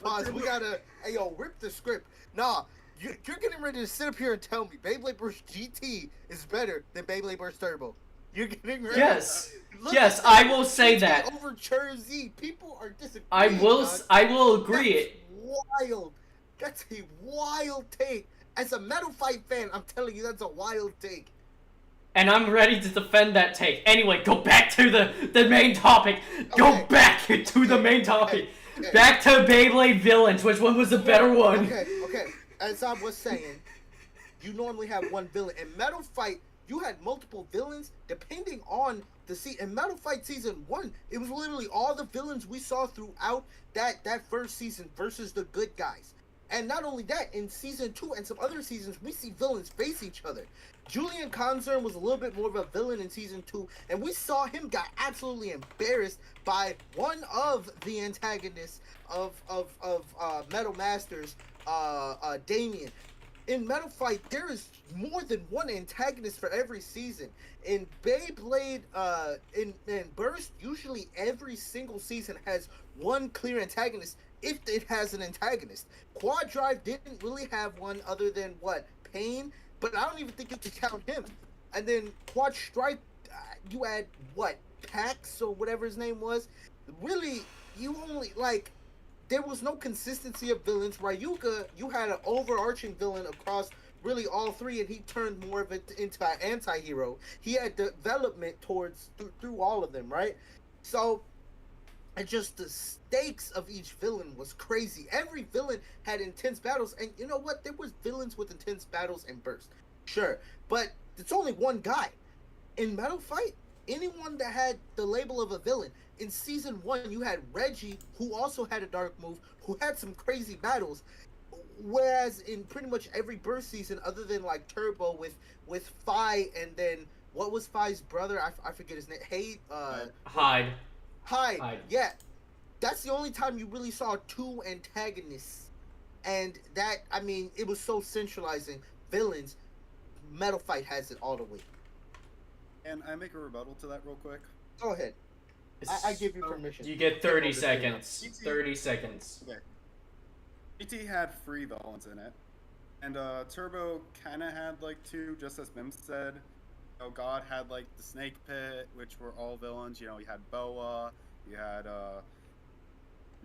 Pause. We gotta. Hey yo, rip the script. Nah. You're getting ready to sit up here and tell me Beyblade Burst GT is better than Beyblade Burst Turbo. You're getting ready. Yes, I will say that. Over Chur Z, people are disagreeing. I will agree it. Wild. That's a wild take. As a Metal Fight fan, I'm telling you, that's a wild take. And I'm ready to defend that take. Anyway, go back to the main topic. Go back to the main topic. Back to Beyblade villains. Which one was the better one? Okay. As I was saying, you normally have one villain. In Metal Fight, you had multiple villains depending on the season. In Metal Fight Season 1, it was literally all the villains we saw throughout that first season versus the good guys. And not only that, in Season 2 and some other seasons, we see villains face each other. Julian Concern was a little bit more of a villain in Season 2, and we saw him got absolutely embarrassed by one of the antagonists of Metal Masters, Damien. In Metal Fight, there is more than one antagonist for every season. In Beyblade, in Burst, usually every single season has one clear antagonist if it has an antagonist. Quad Drive didn't really have one other than Pain, but I don't even think you can count him. And then Quad Strike, you had Pax or whatever his name was. Really, you only there was no consistency of villains. Ryuga, you had an overarching villain across really all three, and he turned more of it into an anti-hero. He had development through all of them, right? So, and just the stakes of each villain was crazy. Every villain had intense battles, and you know what? There was villains with intense battles in Burst, sure, but it's only one guy. In Metal Fight, anyone that had the label of a villain. In Season 1, you had Reggie, who also had a dark move, who had some crazy battles. Whereas in pretty much every Burst season, other than Turbo with Fi, and then what was Fi's brother? I forget his name. Hyde. Yeah, that's the only time you really saw two antagonists, and that it was so centralizing. Villains, Metal Fight has it all the way. And I make a rebuttal to that real quick. Go ahead. I give you permission. You get 30 seconds. 30 seconds. Okay. GT had 3 villains in it. And Turbo kind of had two, just as Mim said. God had the Snake Pit, which were all villains. You had Boa. You had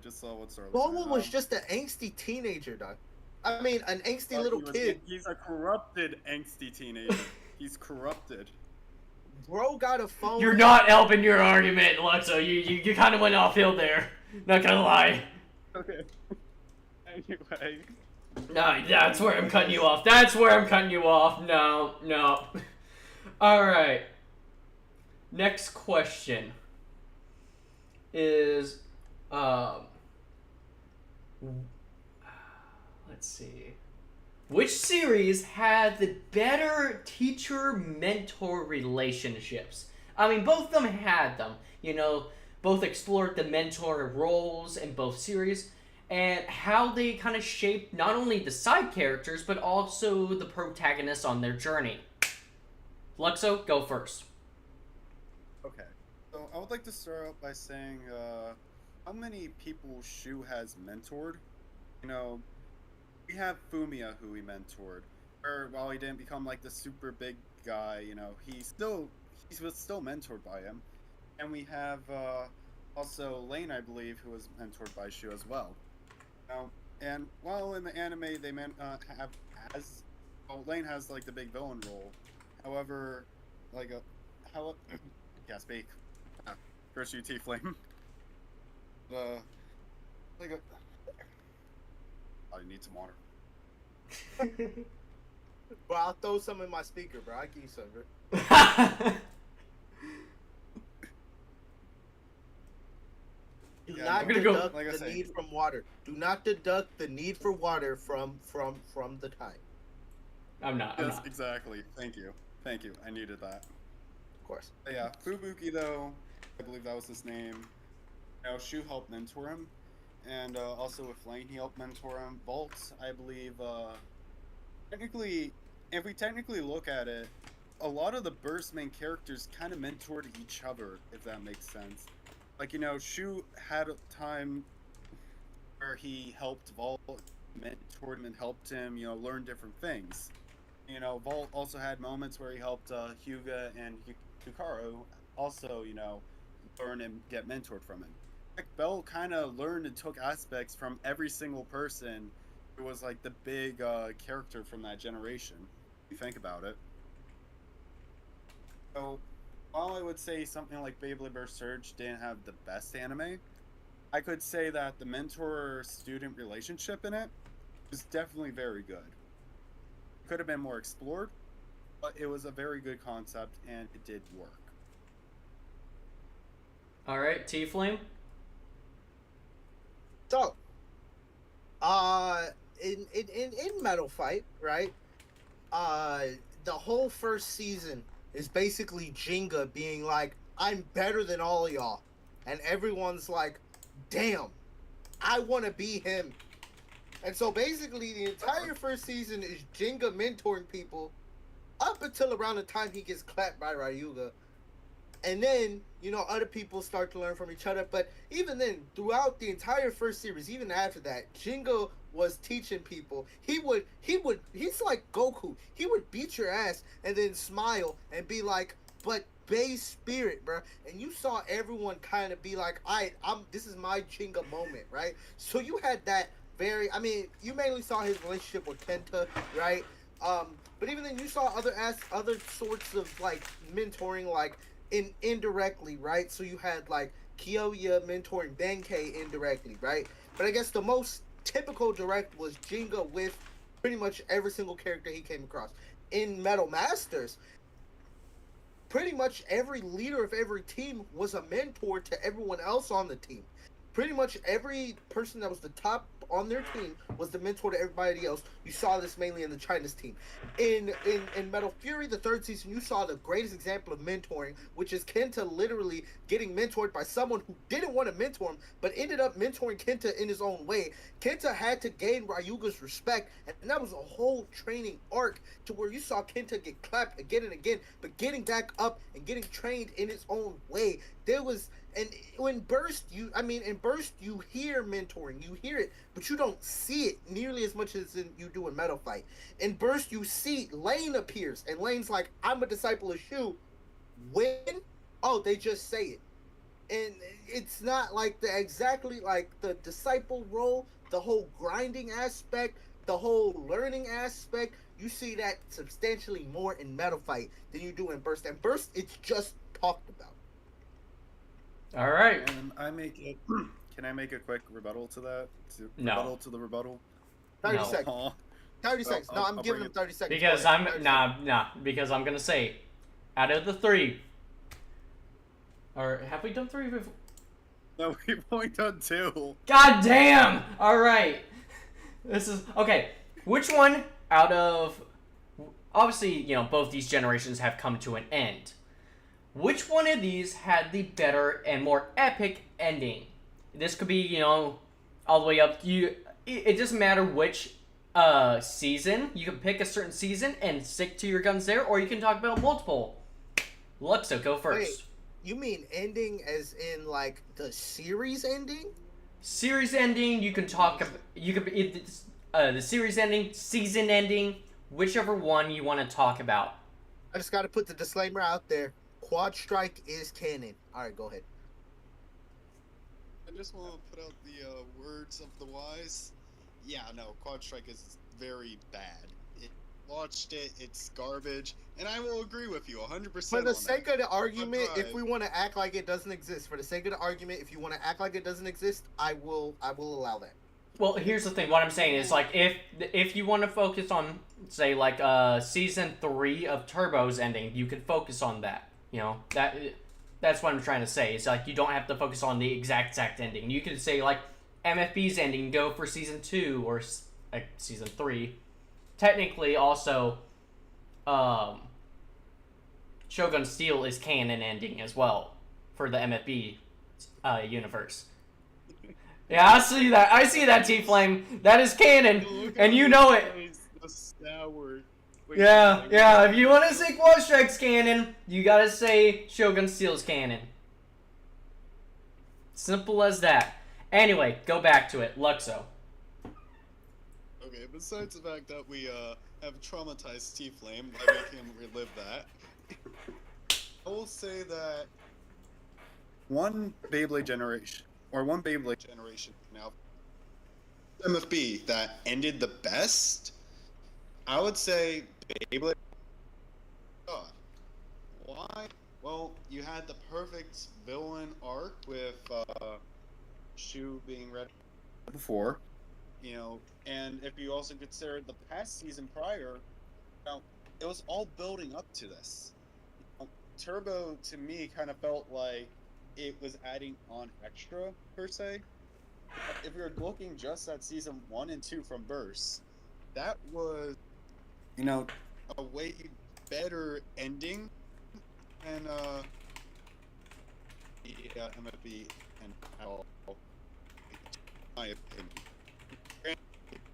just saw what's our Boa was just an angsty teenager, dog. An angsty little kid. He's a corrupted angsty teenager. He's corrupted. Bro got a phone. You're not helping your argument, Luxo. You kind of went off field there. Not gonna lie. Okay. Anyway. No, that's where I'm cutting you off. That's where I'm cutting you off. No, no. Alright. Next question is, let's see. Which series had the better teacher-mentor relationships? I mean, both of them had them. You know, both explored the mentor roles in both series, and how they kind of shaped not only the side characters, but also the protagonists on their journey. Luxo, go first. Okay. So I would like to start out by saying, how many people Shu has mentored? You know, we have Fumiya, who he mentored. Or while he didn't become like the super big guy, you know, he was still mentored by him. And we have also Lane, I believe, who was mentored by Shu as well. Now, and while in the anime they Lane has like the big villain role. However, like yeah, speak. Curse you, Tiefling. Like a. I need some water. Bro, I'll throw some in my speaker, bro. I'll give you some, bro. Do Yeah, not I'm gonna deduct go- like I the say. need from water. Do not deduct the need for water from the time. I'm not. Yes, exactly. Thank you. Thank you. I needed that. Of course. But yeah, Fubuki though, I believe that was his name. You know, Shu helped mentor him, and also with Lane, he helped mentor him. Bolt, I believe, technically, if we technically look at it, a lot of the Burst main characters kind of mentored each other, if that makes sense. Like, you know, Shu had a time where he helped Vault, mentored him and helped him, you know, learn different things. You know, Vault also had moments where he helped Hyuga and Hikaru also, you know, learn and get mentored from him. Like, Bell kind of learned and took aspects from every single person who was like the big character from that generation, if you think about it. So, while I would say something like Beyblade Burst Surge didn't have the best anime, I could say that the mentor-student relationship in it was definitely very good. It could have been more explored, but it was a very good concept and it did work. Alright, T-Flame? So, in Metal Fight, right? The whole first season is basically Jenga being like, I'm better than all of y'all. And everyone's like, damn, I want to be him. And so basically the entire first season is Jenga mentoring people up until around the time he gets clapped by Ryuga. And then, you know, other people start to learn from each other. But even then, throughout the entire first series, even after that, Jenga was teaching people. He's like Goku. He would beat your ass and then smile and be like, but Beys spirit, bro. And you saw everyone kind of be like, this is my Jenga moment, right? So you had that you mainly saw his relationship with Kenta, right? But even then, you saw other sorts of like mentoring, like indirectly, right? So you had like Kiyoya mentoring Benkei indirectly, right? But I guess the most typical direct was Jenga with pretty much every single character he came across. In Metal Masters, pretty much every leader of every team was a mentor to everyone else on the team. Pretty much every person that was the top on their team was the mentor to everybody else. You saw this mainly in the China's team. In Metal Fury, the third season, you saw the greatest example of mentoring, which is Kenta literally getting mentored by someone who didn't want to mentor him, but ended up mentoring Kenta in his own way. Kenta had to gain Ryuga's respect, and that was a whole training arc to where you saw Kenta get clapped again and again, but getting back up and getting trained in his own way. And in Burst, you hear mentoring, you hear it, but you don't see it nearly as much as you do in Metal Fight. In Burst, you see Lane appears, and Lane's like, I'm a disciple of Shu. When? Oh, they just say it. And it's not like exactly like the disciple role, the whole grinding aspect, the whole learning aspect. you see that substantially more in Metal Fight than you do in Burst. And Burst, it's just talked about. All right. And I make it. Can I make a quick rebuttal to that? No. Rebuttal to the rebuttal. 30 No. seconds. Aw. 30 seconds. No, I'm I'll giving bring him 30 seconds. Because Go ahead. I'm 30 nah. Because I'm gonna say, out of the three, or have we done three before? No, we've only done 2. God damn! All right. This is okay. Which one out of obviously, both these generations have come to an end. Which one of these had the better and more epic ending? This could be, all the way up. It doesn't matter which season. You can pick a certain season and stick to your guns there, or you can talk about multiple. Luxo, go first. Wait, you mean ending as in like the series ending? Series ending, you can talk about. You could the series ending, season ending, whichever one you want to talk about. I just got to put the disclaimer out there. Quad Strike is canon. All right, go ahead. I just want to put out the words of the wise. Yeah, no, Quad Strike is very bad. Watched it, it's garbage, and I will agree with you 100%. For the sake of the argument, But, if we want to act like it doesn't exist, for the sake of the argument, if you want to act like it doesn't exist, I will allow that. Well, here's the thing. What I'm saying is, like, if you want to focus on, say, like, season 3 of Turbo's ending, you can focus on that. That's what I'm trying to say. It's like you don't have to focus on the exact ending. You could say, like, MFB's ending, go for season 2 or like season 3. Technically, also, Shogun Steel is canon ending as well for the MFB universe. Yeah, I see that. I see that, T-Flame. That is canon, and you know it. Yeah. If you want to say Quad Strike's canon, you gotta say Shogun Steel's canon. Simple as that. Anyway, go back to it. Luxo. Okay, besides the fact that we have traumatized T-Flame by making him relive that, I will say that One Beyblade generation now, MFB that ended the best, I would say Beyblade. God. Why? Well, you had the perfect villain arc with Shu being red. before. And if you also consider the past season prior, it was all building up to this. Turbo, to me, kind of felt like it was adding on extra, per se. If we were looking just at season 1 and 2 from Burst, that was a way better ending, and MFB and how, my opinion,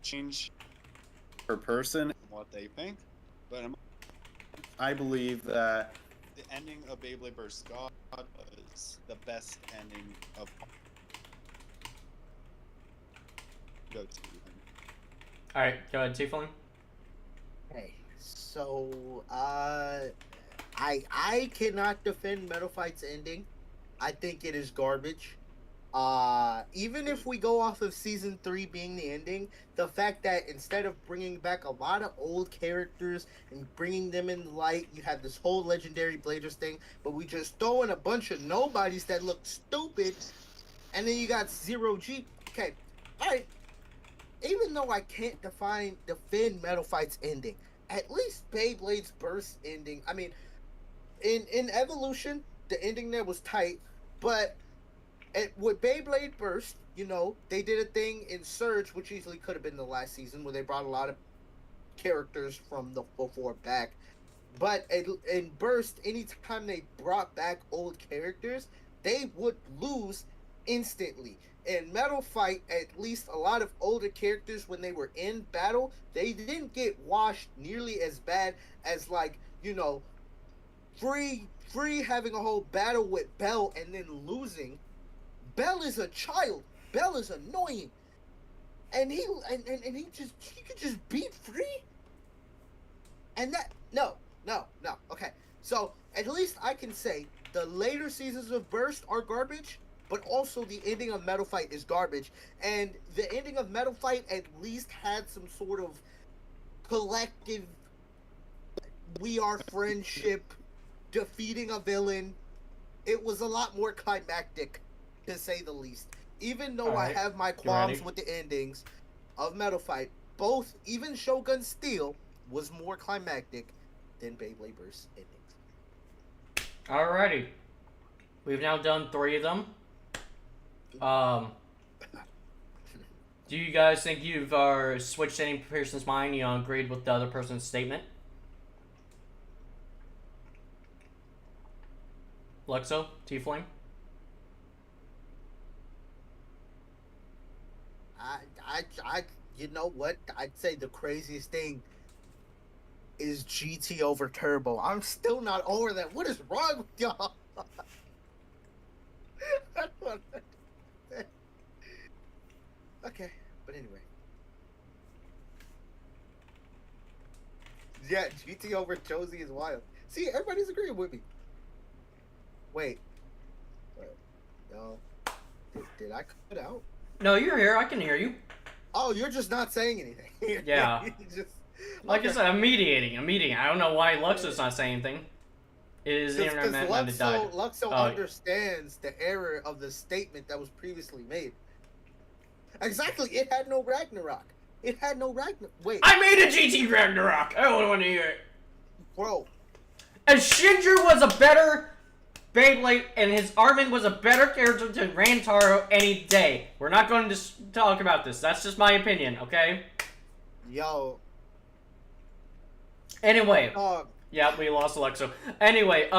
change Per person, what they think, but I believe that the ending of Beyblade vs. God was the best ending of. Go to. All right, go ahead, T-Flame. Okay, so I cannot defend Metal Fight's ending. I think it is garbage. Even if we go off of season 3 being the ending, the fact that instead of bringing back a lot of old characters and bringing them in light, you have this whole legendary Bladers thing, but we just throw in a bunch of nobodies that look stupid, and then you got Zero G. Okay, alright. Even though I can't defend Metal Fight's ending, at least Beyblade's Burst ending, I mean, in Evolution, the ending there was tight, but with Beyblade Burst, they did a thing in Surge, which easily could have been the last season, where they brought a lot of characters from the before back. But in Burst, anytime they brought back old characters, they would lose instantly. In Metal Fight, at least a lot of older characters, when they were in battle, they didn't get washed nearly as bad as, like, Free having a whole battle with Bell and then losing. Bell is a child. Bell is annoying, and he could just beat Free. And that no. Okay, so at least I can say the later seasons of Burst are garbage, but also the ending of Metal Fight is garbage. And the ending of Metal Fight at least had some sort of collective, we are friendship, defeating a villain. It was a lot more climactic, to say the least. Even though I have my qualms with the endings of Metal Fight, both, even Shogun Steel, was more climactic than Beyblade Burst endings. Alrighty. We've now done 3 of them. Do you guys think you've switched any person's mind? You know, agreed with the other person's statement? Luxo, T-Flame? You know what? I'd say the craziest thing is GT over Turbo. I'm still not over that. What is wrong with y'all? Okay, but anyway. Yeah, GT over Josie is wild. See, everybody's agreeing with me. Wait. No. Did I cut out? No, you're here. I can hear you. Oh, you're just not saying anything. Yeah. Like I said, I'm mediating. I don't know why Luxo's not saying anything. Is the internet might have died. Luxo understands the error of the statement that was previously made. Exactly. It had no Ragnarok. Wait. I made a GT Ragnarok. I don't want to hear it. Bro. And Shinju was a better Beyblade, and his Armin was a better character than Rantaro any day. We're not going to talk about this. That's just my opinion, okay? Yo. Anyway. Yeah, we lost Alexo. Anyway,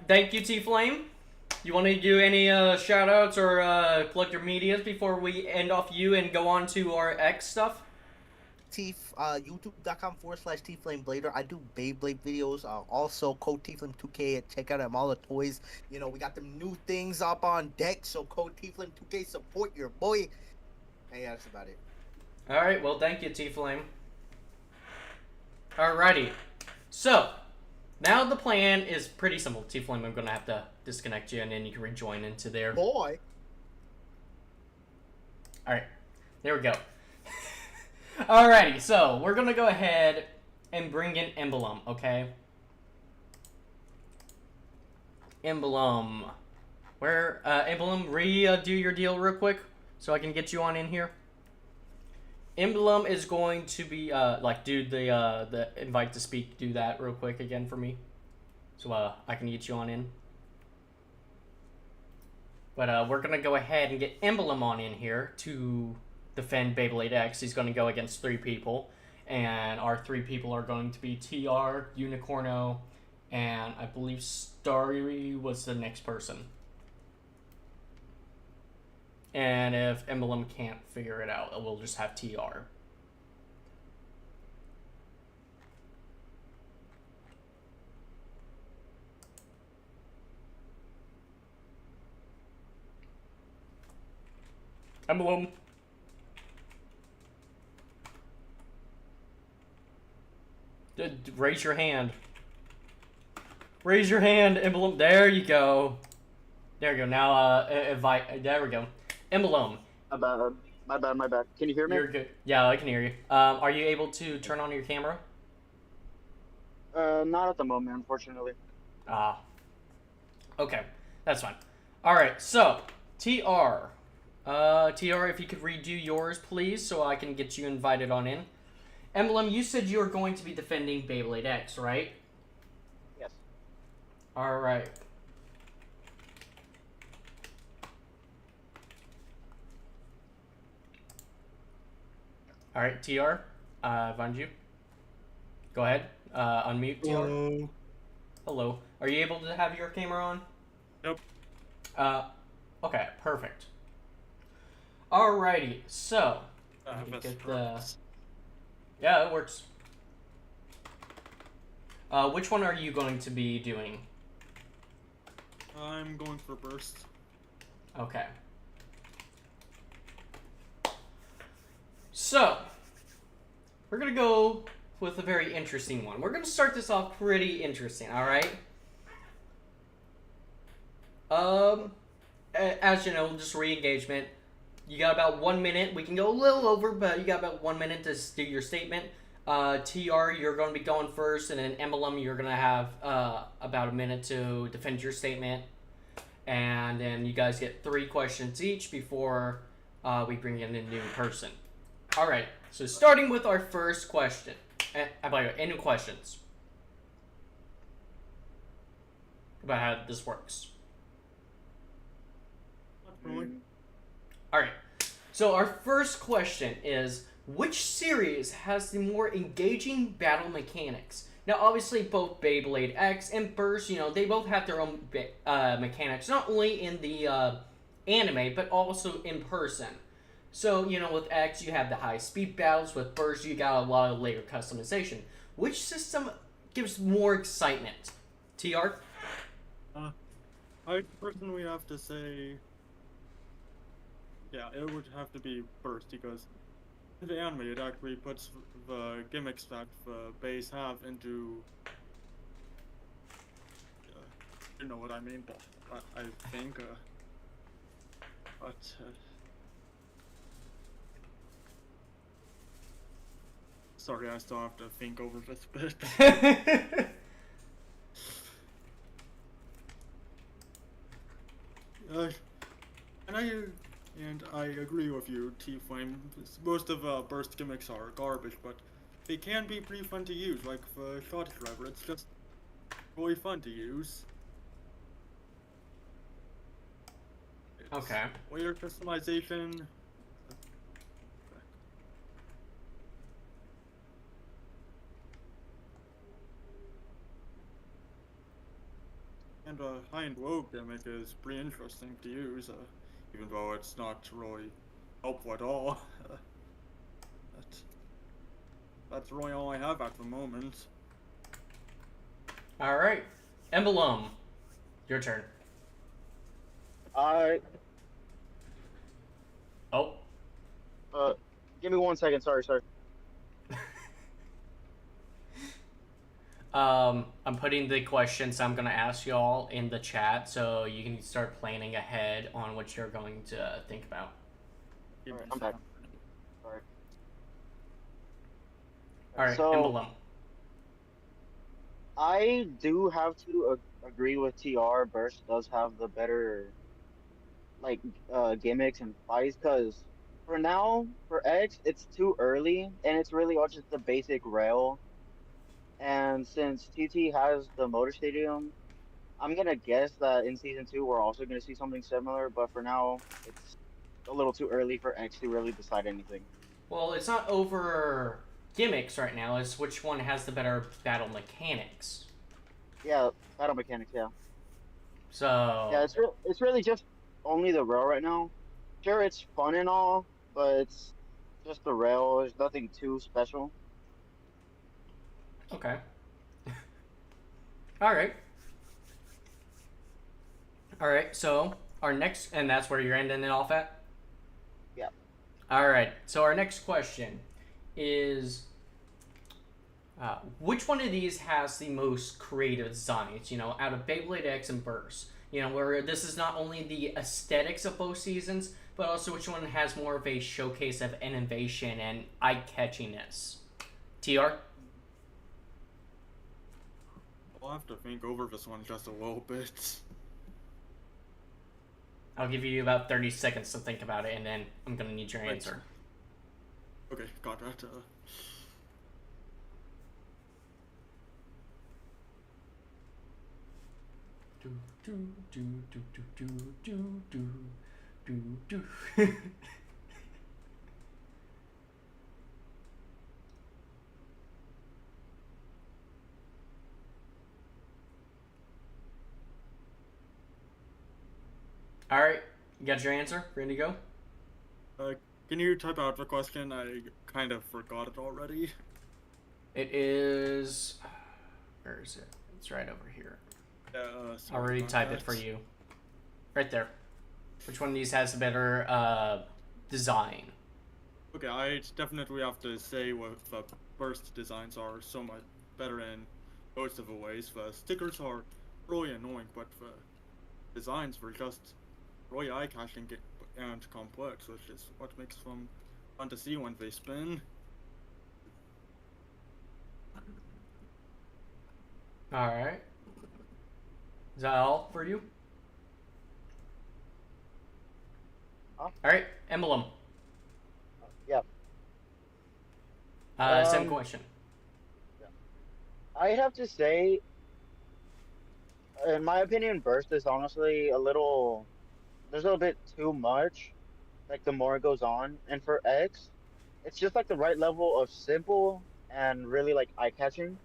thank you, T-Flame. You want to do any shout-outs or plug your medias before we end off you and go on to our X stuff? YouTube.com/TFlameBlader. I do Beyblade videos. Also, code TFlame2K. Check out all the toys. You know, we got them new things up on deck. So, code TFlame2K. Support your boy. And yeah, that's about it. Alright, well, thank you, T-Flame. Alrighty. So, now the plan is pretty simple. T-Flame, I'm going to have to disconnect you, and then you can rejoin into there. Boy. Alright, there we go. Alrighty, so we're going to go ahead and bring in Emblem, okay? Emblem. Where, Emblem, do your deal real quick so I can get you on in here. Emblem is going to be, do the invite to speak, do that real quick again for me. So, I can get you on in. But, we're gonna go ahead and get Emblem on in here to defend Beyblade X. He's gonna go against 3 people. And our 3 people are going to be TR, Unicorno, and I believe Starry was the next person. And if Emblem can't figure it out, we'll just have TR. Emblem. Raise your hand. Raise your hand, Emblem. There you go. There you go. Now, invite. There we go. Emblem. My bad. Can you hear me? You're good. Yeah, I can hear you. Are you able to turn on your camera? Not at the moment, unfortunately. Ah. Okay, that's fine. All right, so TR. TR, if you could redo yours, please, so I can get you invited on in. Emblem, you said you were going to be defending Beyblade X, right? Yes. All right. All right, TR, find you. Go ahead, unmute TR. Hello. Hello. Are you able to have your camera on? Nope. Okay, perfect. Alrighty, so get the... Yeah, it works. Which one are you going to be doing? I'm going for burst. Okay. So, we're gonna go with a very interesting one. We're gonna start this off pretty interesting, alright? As you know, just re-engagement. You got about 1 minute. We can go a little over, but you got about 1 minute to do your statement. TR, you're going to be going first, and then Emblem, you're going to have about a minute to defend your statement. And then you guys get 3 questions each before we bring in a new person. All right, so starting with our first question. By the way, any questions about how this works? All right, so our first question is, which series has the more engaging battle mechanics? Now, obviously, both Beyblade X and Burst, they both have their own mechanics, not only in the anime, but also in person. So, with X, you have the high-speed battles. With Burst, you got a lot of layer customization. Which system gives more excitement? TR? I personally have to say, yeah, it would have to be Burst, because in the anime, it actually puts the gimmicks that the Beys have into, you know what I mean, but I think, sorry, I still have to think over this bit. And I agree with you, T-Flame. Most of Burst gimmicks are garbage, but they can be pretty fun to use, like the Shot Driver. It's just really fun to use. Okay. Layer customization. And high-end rogue gimmick is pretty interesting to use, even though it's not really helpful at all. That's really all I have at the moment. All right. Emblem, your turn. I. Oh. Give me 1 second. Sorry. I'm putting the questions I'm going to ask y'all in the chat so you can start planning ahead on what you're going to think about. Alright, I'm back. Sorry. Alright, So, Emblem. I do have to agree with TR. Burst does have the better, like, gimmicks and fights, because for now, for X, it's too early, and it's really all just the basic rail. And since TT has the Motor Stadium, I'm gonna guess that in season 2 we're also gonna see something similar. But for now, it's a little too early for X to really decide anything. Well, it's not over gimmicks right now. It's which one has the better battle mechanics. Yeah, battle mechanics. Yeah. So. Yeah, it's really just only the rail right now. Sure, it's fun and all, but it's just the rail. There's nothing too special. Okay. Alright. Alright, so our next, and that's where you're ending it off at? Yeah. Alright, so our next question is, which one of these has the most creative designs, out of Beyblade X and Burst? Where this is not only the aesthetics of both seasons, but also which one has more of a showcase of innovation and eye-catchiness? TR? I'll have to think over this one just a little bit. I'll give you about 30 seconds to think about it, and then I'm going to need your answer. Okay, got that. Alright, you got your answer? Ready to go? Can you type out the question? I kind of forgot it already. It is... Where is it? It's right over here. I'll already type it for you. Right there. Which one of these has a better design? Okay, I definitely have to say what the Burst designs are so much better in most of the ways. The stickers are really annoying, but the designs were just really eye-catching and complex, which is what makes them fun to see when they spin. All right. Is that all for you? Huh? All right, Emblem. Yeah. Same question. I have to say, in my opinion, Burst is honestly a little. There's a little bit too much. Like the more it goes on, and for X, it's just like the right level of simple and really like eye-catching.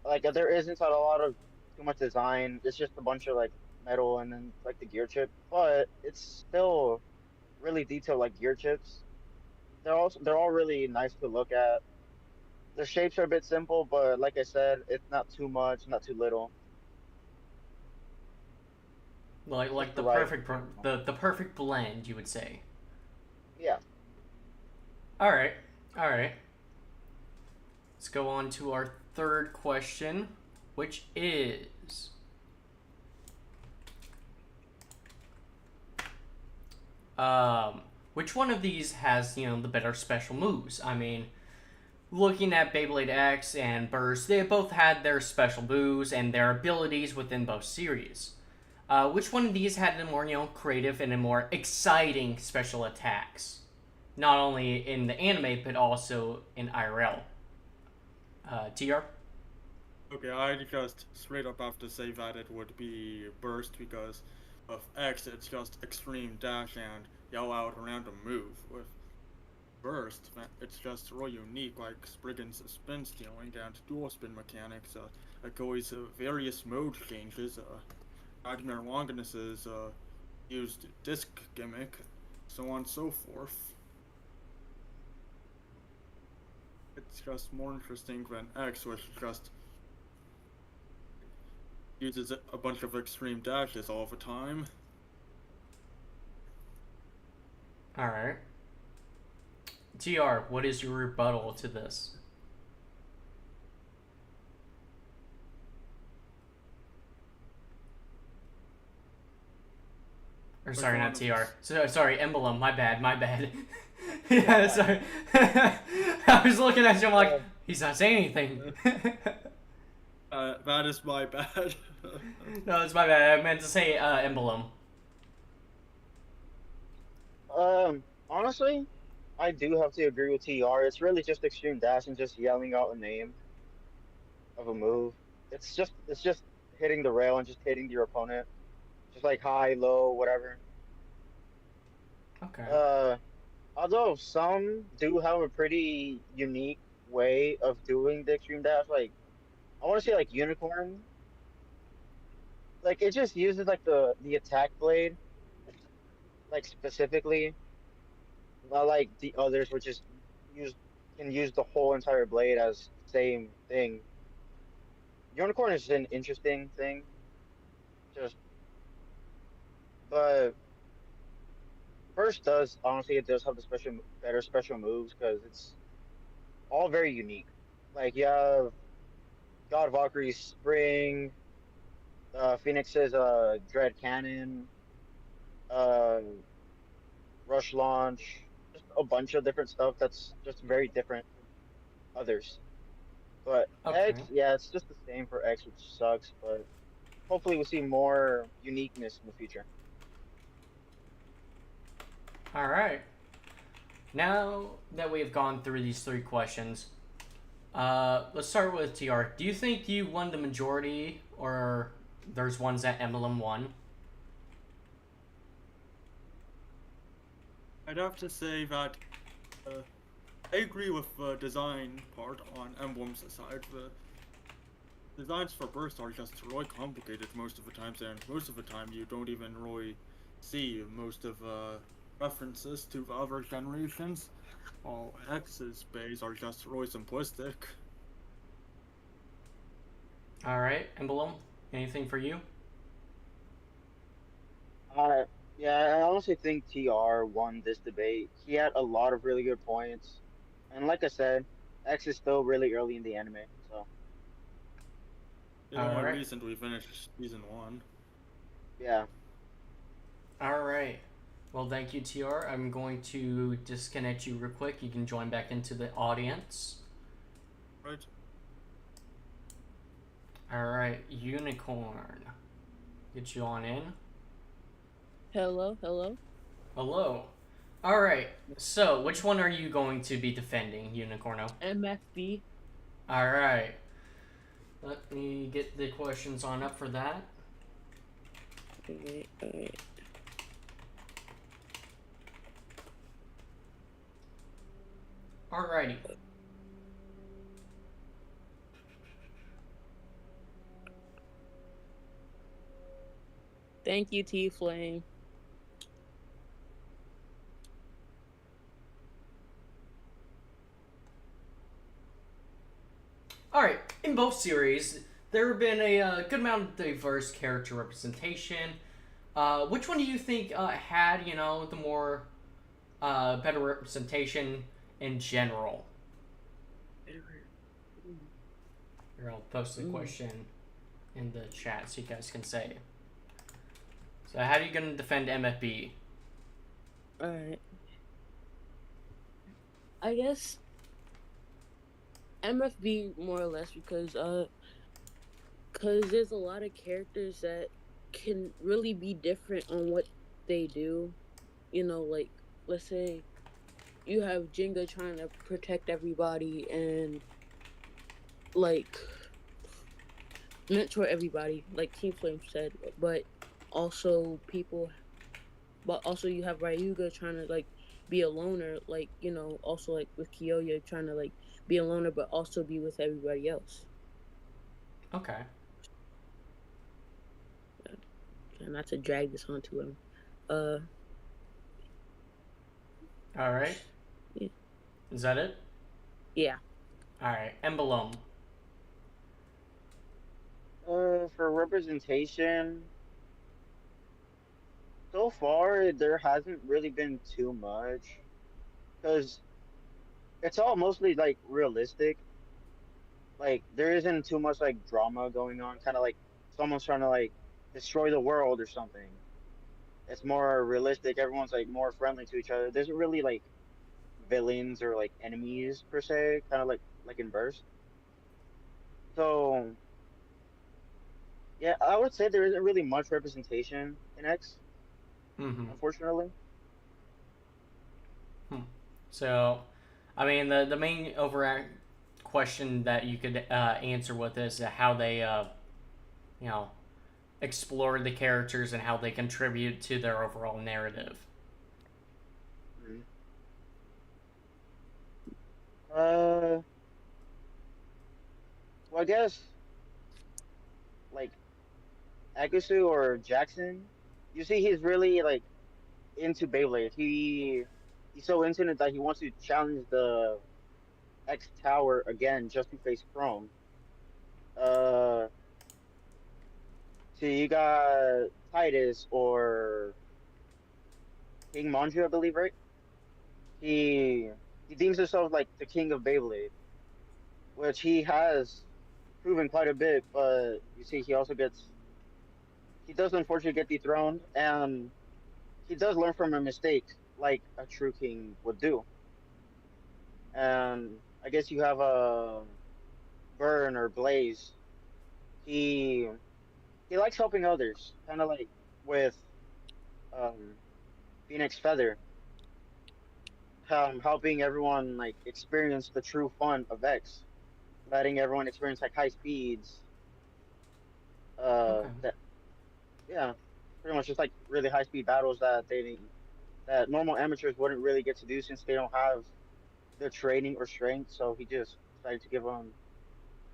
Like there isn't a lot of too much design. It's just a bunch of like metal and then like the gear chip, but it's still really detailed like gear chips. They're all really nice to look at. The shapes are a bit simple, but like I said, it's not too much, not too little. Just Like the the right. perfect the perfect blend, you would say. Yeah. All right, all right. Let's go on to our third question, which is, which one of these has, you know, the better special moves? I mean, looking at Beyblade X and Burst, they both had their special moves and their abilities within both series. Which one of these had the more, you know, creative and a more exciting special attacks? Not only in the anime, but also in IRL. TR? Okay, I just straight up have to say that it would be Burst because of X, it's just extreme dash and yell out a random move. With Burst, it's just real unique, like Spriggan's spin stealing and dual spin mechanics. It goes various mode changes. Nightmare Longinus's used disc gimmick, so on and so forth. It's just more interesting than X, which just uses a bunch of extreme dashes all the time. Alright. TR, what is your rebuttal to this? Or sorry, not TR. Sorry, Emblem. My bad. Yeah, sorry. I was looking at you, I'm like, he's not saying anything. That is my bad. No, it's my bad. I meant to say Emblem. Honestly, I do have to agree with TR. It's really just extreme dash and just yelling out a name of a move. It's just hitting the rail and just hitting your opponent. Just like high, low, whatever. Okay. Although some do have a pretty unique way of doing the extreme dash, like I want to say like unicorn, like it just uses like the attack blade, like specifically, not like the others, which is use can use the whole entire blade as same thing. Unicorn is an interesting thing, just but first does honestly it does have the better special moves because it's all very unique. Like you have God Valkyrie's Spring, Phoenix's Dread Cannon, uh, Rush Launch, just a bunch of different stuff that's just very different from others. But Okay. X, yeah, it's just the same for X, which sucks. But hopefully we'll see more uniqueness in the future. Alright. Now that we have gone through these three questions, let's start with TR. Do you think you won the majority, or there's ones that Emblem won? I'd have to say that I agree with the design part on Emblem's side. The designs for Burst are just really complicated most of the times, and most of the time you don't even really see most of references to the other generations, while X's bays are just really simplistic. Alright, Emblem, anything for you? Yeah, I honestly think TR won this debate. He had a lot of really good points, and like I said, X is still really early in the anime, so The only Alright. reason we finished season 1. yeah. Alright. Well, thank you, TR. I'm going to disconnect you real quick. You can join back into the audience. Right? Alright, Unicorn. Get you on in. Hello, hello. Hello. Alright, so which one are you going to be defending, Unicorno? MFB. Alright. Let me get the questions on up for that. Alright. Alrighty. Thank you, T-Flame. Alright, in both series, there have been a good amount of diverse character representation. Which one do you think had, the more better representation in general? Here, I'll post the question in the chat so you guys can say. So how are you going to defend MFB? Alright. I guess MFB more or less because there's a lot of characters that can really be different on what they do. Like, let's say you have Jenga trying to protect everybody and, like, mentor everybody, like Team Flame said, but also you have Ryuga trying to, like, be a loner, like, also, like, with Kyoya trying to, like, be a loner, but also be with everybody else. Okay. Not to drag this onto him. Alright. Yeah. Is that it? Yeah. Alright, Emblem. For representation, so far there hasn't really been too much, because it's all mostly like realistic. Like there isn't too much like drama going on, kind of like someone's trying to like destroy the world or something. It's more realistic. Everyone's like more friendly to each other. There's not really like villains or like enemies per se, kind of like in Burst. So yeah, I would say there isn't really much representation in X, unfortunately. So, I mean, the main overall question that you could answer with this is how they, explore the characters and how they contribute to their overall narrative. Well, I guess like Akusu or Jackson, you see, he's really like into Beyblade. He's so into it that he wants to challenge the X Tower again just to face Chrome. So you got Titus or King Manju, I believe, right? He deems himself like the king of Beyblade, which he has proven quite a bit. But you see, he does unfortunately get dethroned, and he does learn from a mistake, like a true king would do. And I guess you have a Burn or Blaze. He likes helping others, kind of like with Phoenix Feather, helping everyone like experience the true fun of X, letting everyone experience like high speeds. Yeah, pretty much just like really high speed battles that normal amateurs wouldn't really get to do since they don't have the training or strength. So he just decided to give them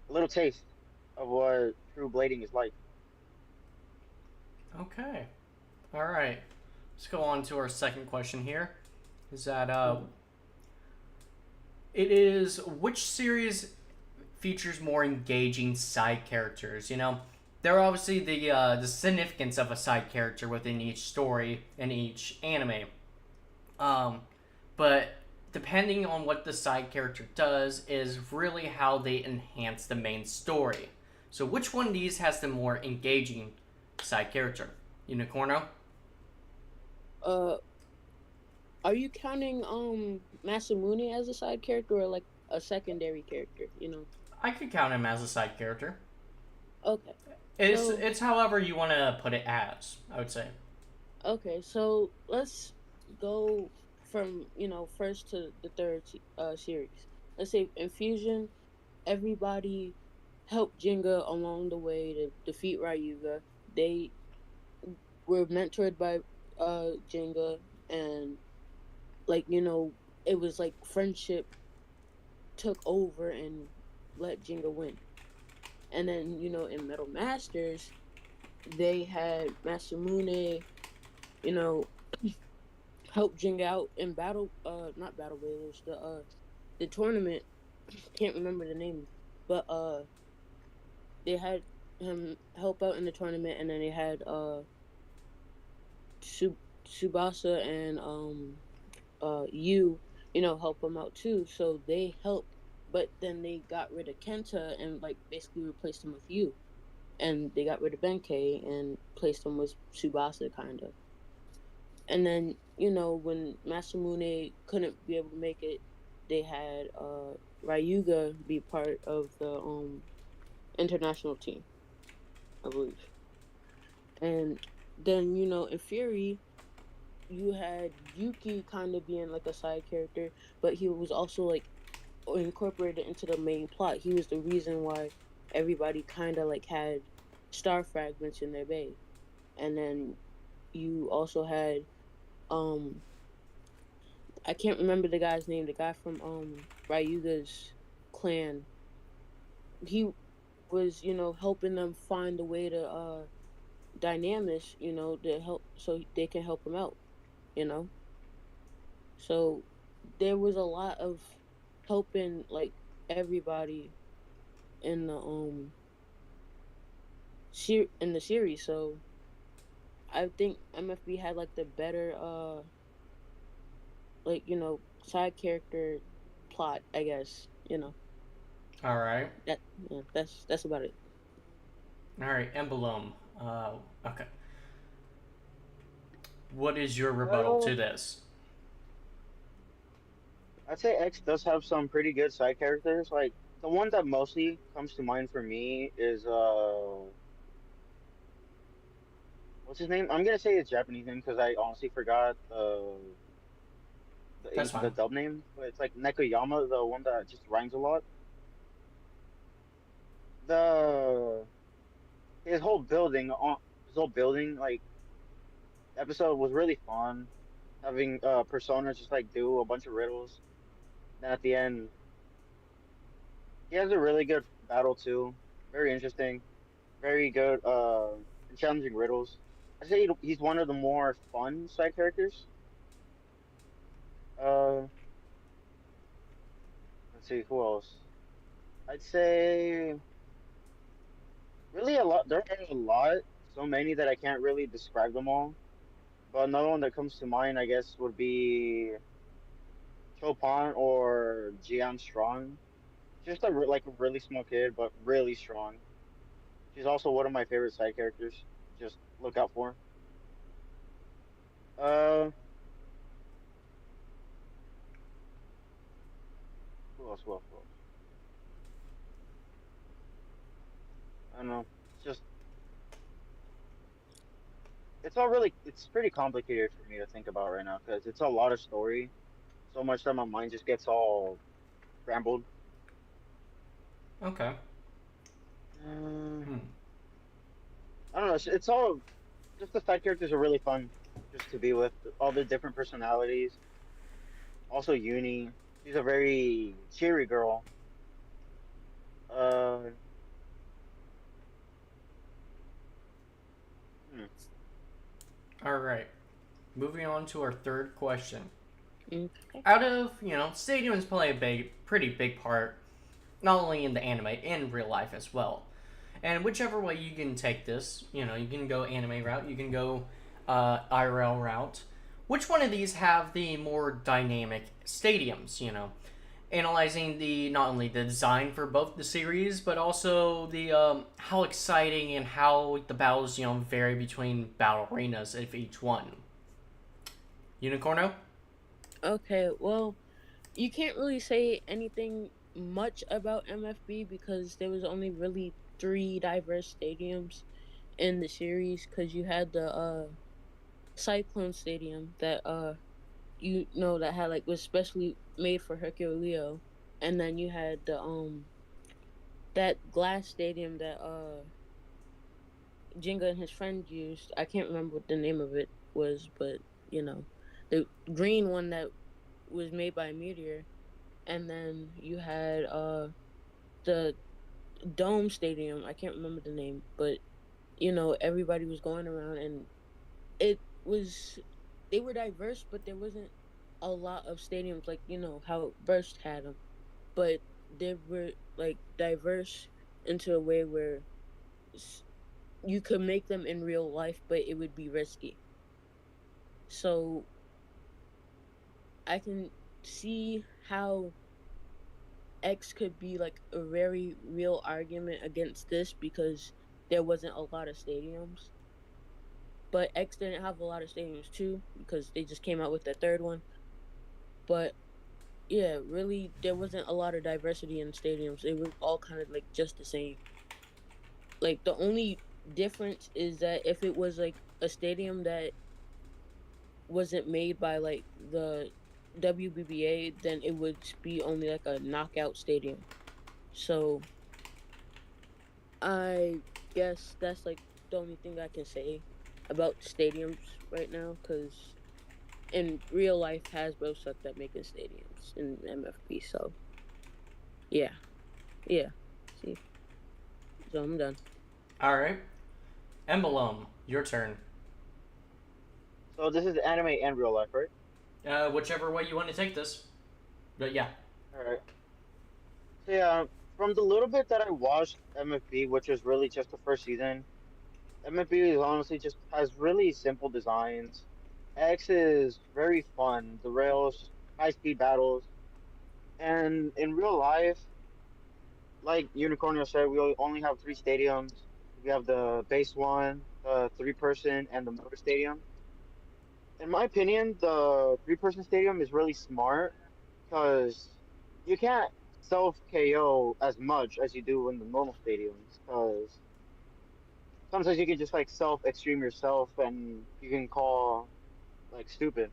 a little taste of what true blading is like. Okay. All right. Let's go on to our second question here. Is that it is which series features more engaging side characters? There are obviously the significance of a side character within each story and each anime. But depending on what the side character does is really how they enhance the main story. So which one of these has the more engaging side character? Unicorno? Are you counting Masamune as a side character or like a secondary character? I could count him as a side character. Okay. It's So- it's however you want to put it as, I would say. Okay, so let's go from first to the third series. Let's say in Fusion, everybody helped Jenga along the way to defeat Ryuga. They were mentored by Jenga, and it was like friendship took over and let Jenga win. And then in Metal Masters, they had Masamune, you know, help Jenga out in not battle Wailers, the tournament. Can't remember the name, but they had him help out in the tournament, and then they had Subasa and help him out too. So they helped, but then they got rid of Kenta and like basically replaced him with Yu, and they got rid of Benkei and placed him with Subasa kind of. And then when Masamune couldn't be able to make it, they had Ryuga be part of the international team, I believe. And then in Fury, you had Yuki kind of being like a side character, but he was also like incorporated into the main plot. He was the reason why everybody kind of like had star fragments in their bay. And then you also had I can't remember the guy's name, the guy from Ryuga's clan. He was helping them find a way to Dynamis, to help so they can help him out, you know. So there was a lot of helping like everybody in the in the series. So I think MFB had like the better side character plot, I guess. All right. That's about it. All right, Emblem. Okay. What is your rebuttal to this? I'd say X does have some pretty good side characters. Like the one that mostly comes to mind for me is what's his name? I'm gonna say it's Japanese name because I honestly forgot That's the fine. dub name. But it's like Nekoyama, the one that just rhymes a lot. The his whole building like episode was really fun. Having Persona just like do a bunch of riddles. Then at the end, he has a really good battle too. Very interesting. Very good and challenging riddles. I say he's one of the more fun side characters. Uh, let's see who else. I'd say really a lot. There are a lot, so many that I can't really describe them all. But another one that comes to mind, I guess, would be Chopin or Jian Strong. Just like a really small kid, but really strong. She's also one of my favorite side characters. Just look out for. Uh, who else? Who else? Who else? I don't know. It's just it's pretty complicated for me to think about right now because it's a lot of story, so much that my mind just gets all scrambled. Okay. Uh, I don't know. It's all just the side characters are really fun just to be with. All the different personalities. Also, Uni. She's a very cheery girl. Uh, hmm. All right. Moving on to our third question. Okay. Out of, stadiums play a pretty big part, not only in the anime, in real life as well. And whichever way you can take this, you can go anime route, you can go IRL route. Which one of these have the more dynamic stadiums, Analyzing not only the design for both the series, but also the how exciting and how the battles, vary between battle arenas of each one. Unicorno? Okay, well, you can't really say anything much about MFB because there was only really three diverse stadiums in the series, because you had the Cyclone Stadium that that had like was specially made for Herculeo, and then you had the that glass stadium that Jenga and his friend used. I can't remember what the name of it was, but the green one that was made by Meteor, and then you had the Dome Stadium. I can't remember the name, but everybody was going around, and it was they were diverse, but there wasn't a lot of stadiums like how Burst had them, but they were like diverse into a way where you could make them in real life, but it would be risky. So I can see how X could be like a very real argument against this, because there wasn't a lot of stadiums. But X didn't have a lot of stadiums too, because they just came out with the third one. But yeah, really, there wasn't a lot of diversity in stadiums. They were all kind of like just the same. Like the only difference is that if it was like a stadium that wasn't made by like the WBBA, then it would be only like a knockout stadium. So I guess that's like the only thing I can say about stadiums right now, because in real life, Hasbro sucked at making stadiums in MFB. So yeah. See, so I'm done. All right, Emblem, your turn. So this is anime and real life, right? Whichever way you want to take this, but yeah. Alright. So yeah, from the little bit that I watched MFB, which was really just the first season, MFB is honestly just has really simple designs. X is very fun. The rails, high speed battles, and in real life, like Unicornio said, we only have three stadiums. We have the base one, the three-person, and the motor stadium. In my opinion, the three-person stadium is really smart because you can't self KO as much as you do in the normal stadiums. Because sometimes you can just like self extreme yourself and you can call like stupid.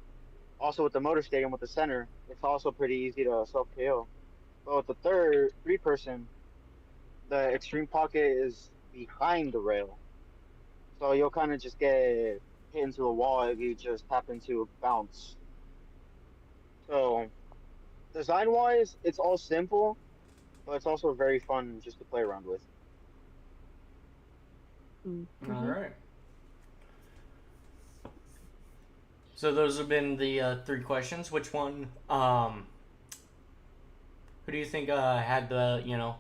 Also with the motor stadium with the center, it's also pretty easy to self KO. But with the third three-person, the extreme pocket is behind the rail, so you'll kind of just get hit into the wall if you just happen to bounce. So design wise, it's all simple, but it's also very fun just to play around with. Mm-hmm. All right. So those have been the three questions. Which one? Who do you think had the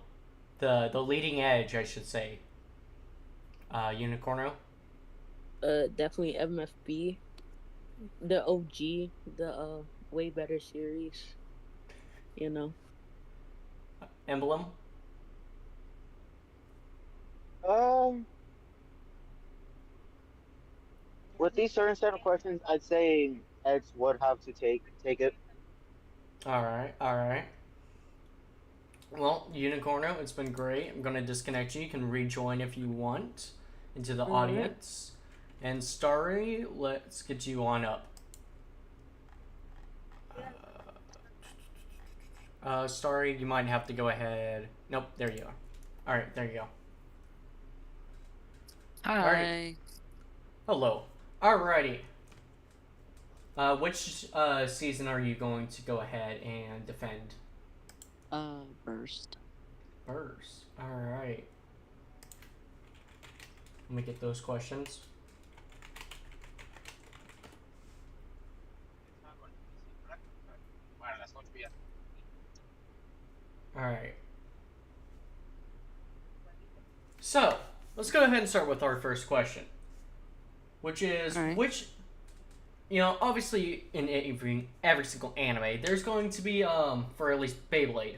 the leading edge, I should say? Unicorno. Definitely MFB, the OG, the way better series. Emblem. With these certain set of questions, I'd say X would have to take it. All right. Well, Unicorno, it's been great. I'm gonna disconnect you. You can rejoin if you want into the audience. And Starry, let's get you on up. Starry, you might have to go ahead. Nope, there you are. All right, there you go. Hi. All right. Hello. Alrighty. Which season are you going to go ahead and defend? Burst. Burst. Alright. Let me get those questions. Alright. So, let's go ahead and start with our first question. Which is, obviously in every single anime, there's going to be, for at least Beyblade,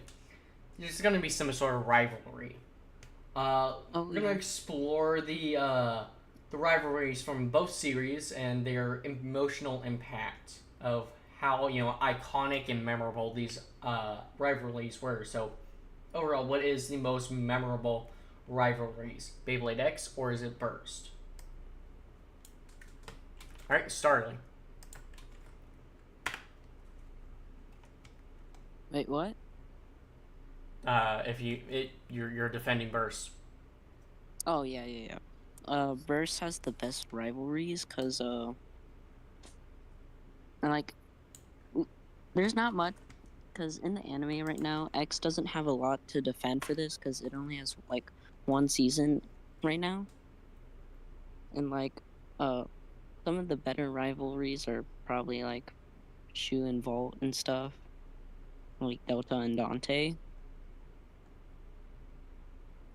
there's going to be some sort of rivalry. We're going to explore the rivalries from both series and their emotional impact of how, iconic and memorable these rivalries were. So, overall, what is the most memorable rivalries? Beyblade X or is it Burst? Alright, starting. Wait, what? If you're defending Burst. Oh, yeah. Burst has the best rivalries, cause, and, like, there's not much, cause in the anime right now, X doesn't have a lot to defend for this, cause it only has, like, one season right now. And, like, some of the better rivalries are probably, like, Shu and Volt and stuff. Like, Delta and Dante.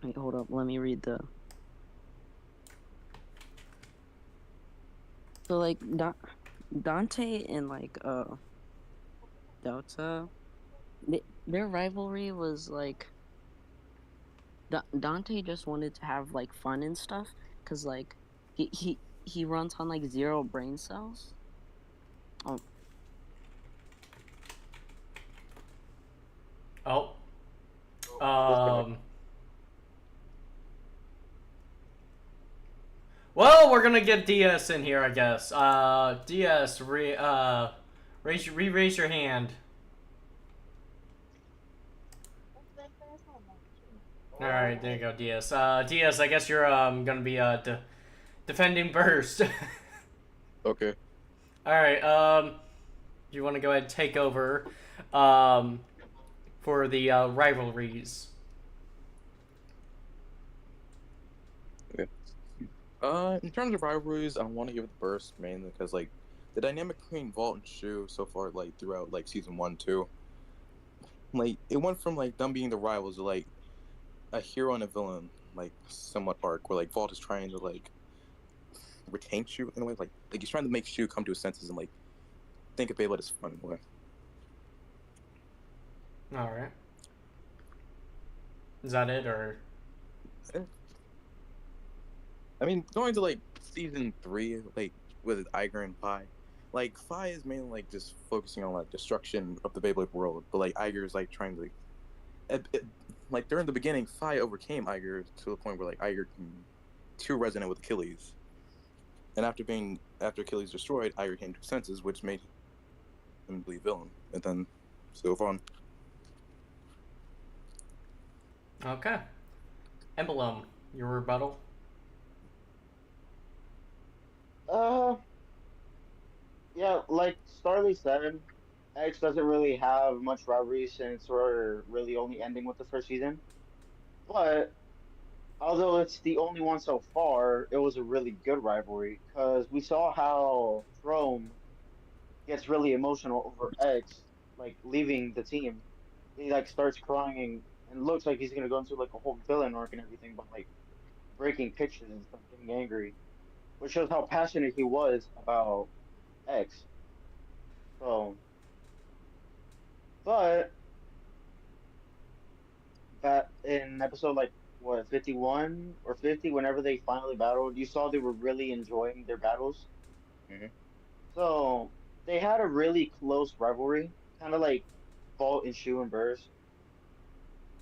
Wait, hold up, let me read the... So, like, Dante and, like, Delta, their rivalry was, like, Dante just wanted to have, like, fun and stuff, because, like, he runs on, like, 0 brain cells. Well, we're gonna get DS in here, I guess. DS, raise your hand. All right, there you go, DS. DS, I guess you're gonna be defending Burst. Okay. All right. You want to go ahead and take over for the rivalries? Okay. In terms of rivalries, I want to give it the Burst mainly because like the dynamic between Vault and Shu so far, like throughout like season 1, 2, like it went from like them being the rivals to like a hero and a villain, like somewhat arc where like Vault is trying to like retain Shu in a way, like he's trying to make Shu come to his senses and like think of Beyblade as fun in a way. All right. Is that it, or? I mean, going to like season 3, like with Iger and Pi, like Phi is mainly like just focusing on like destruction of the Beyblade world, but like Iger is like trying to like during the beginning, Phi overcame Iger to the point where like Iger can too resonate with Achilles, and after Achilles destroyed, Iger came to his senses, which made him believe villain, and then so on. Okay. Emblem, your rebuttal. Yeah, like Starly said, X doesn't really have much rivalry since we're really only ending with the first season. But although it's the only one so far, it was a really good rivalry because we saw how Chrome gets really emotional over X, like leaving the team. He like starts crying and looks like he's gonna go into like a whole villain arc and everything, but like breaking pictures and stuff, getting angry, which shows how passionate he was about X. So, but that in episode like what 51 or 50, whenever they finally battled, you saw they were really enjoying their battles. Mm-hmm. So they had a really close rivalry, kind of like Bolt and Shu and Burst.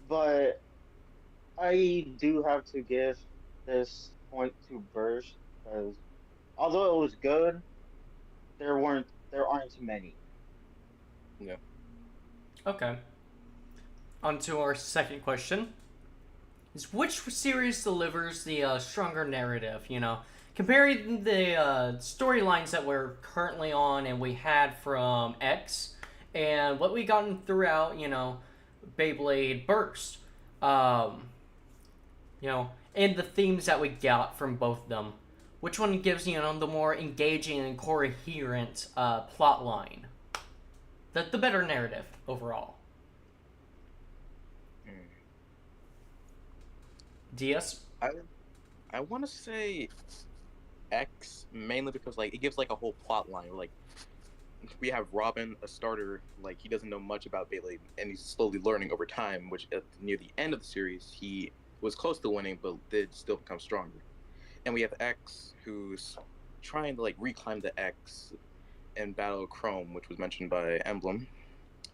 But I do have to give this point to Burst because although it was good, there aren't many. Yeah. Okay. On to our second question. Is which series delivers the stronger narrative, you know? Comparing the storylines that we're currently on and we had from X and what we gotten throughout, you know, Beyblade Burst. You know, and the themes that we got from both of them. Which one gives, you know, the more engaging and coherent plot line? The better narrative overall. DS? I want to say X mainly because like it gives like a whole plot line. Like we have Robin, a starter, like he doesn't know much about Beyblade and he's slowly learning over time. Which near the end of the series he was close to winning, but did still become stronger. And we have X, who's trying to like reclaim the X and battle Chrome, which was mentioned by Emblem.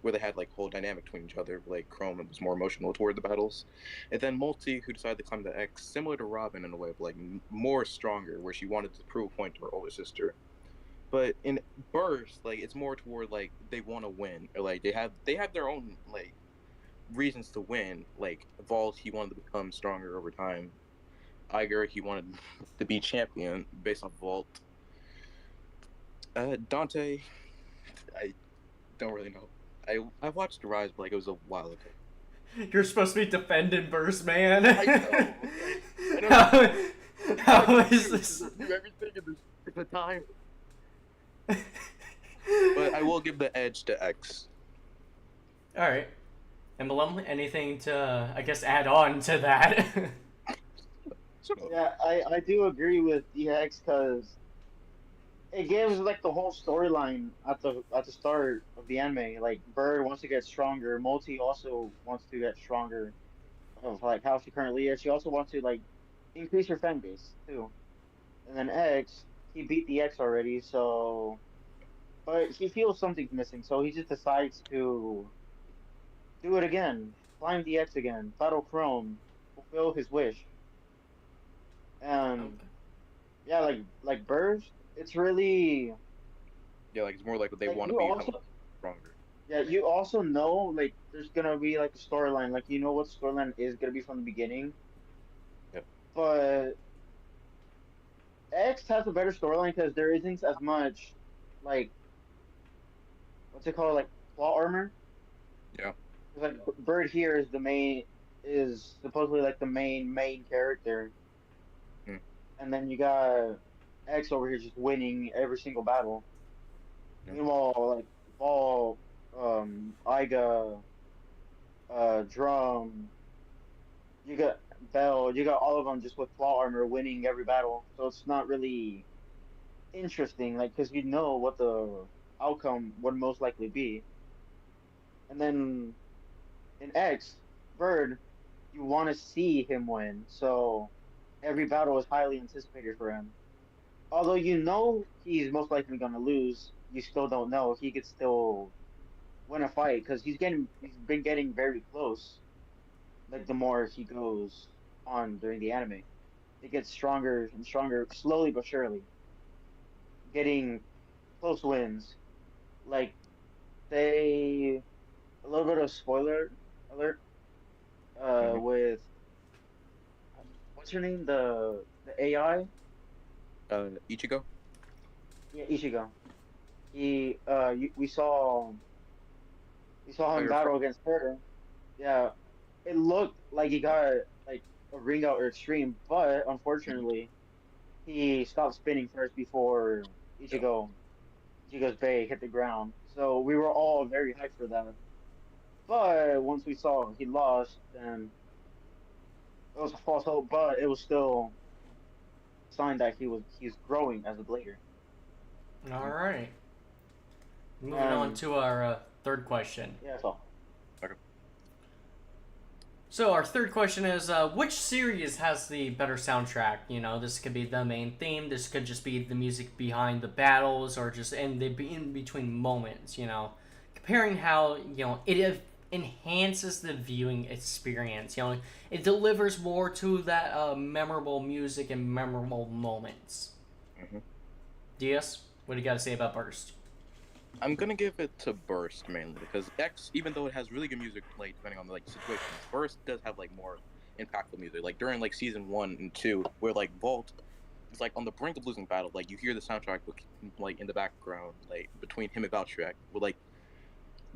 where they had like whole dynamic between each other. Like Chrome was more emotional toward the battles, and then Multi, who decided to climb the X, similar to Robin in a way, but like more stronger, where she wanted to prove a point to her older sister. But in Burst, like it's more toward like they want to win, or like they have their own like reasons to win. Like Vault, he wanted to become stronger over time. Iger, he wanted to be champion based on Vault. Dante, I don't really know. I watched Rise, but like it was a while ago. You're supposed to be defending Burst, man. I know. How is this? Do everything in the time. But I will give the edge to X. All right. Emblem, anything to, I guess, add on to that? Yeah, I do agree with DX because it gives like the whole storyline at the start of the anime. Like Bird wants to get stronger, Multi also wants to get stronger of like how she currently is. She also wants to like increase her fan base too. And then X, he beat the X already, so but he feels something's missing, so he just decides to do it again, climb the X again, battle Chrome, fulfill his wish. And yeah, like Burst, it's really Yeah, like it's more like they like want to you be also stronger. yeah you also know like there's gonna be like a storyline, like you know what the storyline is gonna be from the beginning. Yep. But X has a better storyline because there isn't as much like what's it called, like plot armor. Yeah. 'Cause, like Bird here is the main, is supposedly like the main character, and then you got X over here just winning every single battle. Yeah. Meanwhile, like Ball, Iga, Drum, you got Bell, you got all of them just with plot armor winning every battle. So it's not really interesting, like because you know what the outcome would most likely be. And then in X, Bird, you want to see him win, so every battle is highly anticipated for him. Although you know he's most likely going to lose, you still don't know. He could still win a fight because he's been getting very close. Like the more he goes on during the anime, it gets stronger and stronger, slowly but surely, getting close wins. Like they, a little bit of spoiler alert. With what's her name? The AI. Ichigo. Yeah, Ichigo. We saw him battle against her. Yeah, it looked like he got like a ring out or extreme, but unfortunately, he stopped spinning first before Ichigo's Bay hit the ground. So we were all very hyped for that. But once we saw he lost, then it was a false hope. But it was still a sign that he's growing as a blader. All right. Moving on to our third question. Yeah, that's all. Okay. So our third question is, which series has the better soundtrack? You know, this could be the main theme. This could just be the music behind the battles, or just in between moments. You know, comparing how it enhances the viewing experience. You know, it delivers more to that memorable music and memorable moments. DS, what do you got to say about Burst? I'm gonna give it to Burst mainly because X, even though it has really good music, like depending on the like situation, Burst does have like more impactful music. Like during like season 1 and 2, where like Vault is like on the brink of losing battle, like you hear the soundtrack like in the background, like between him and Valtryek, with like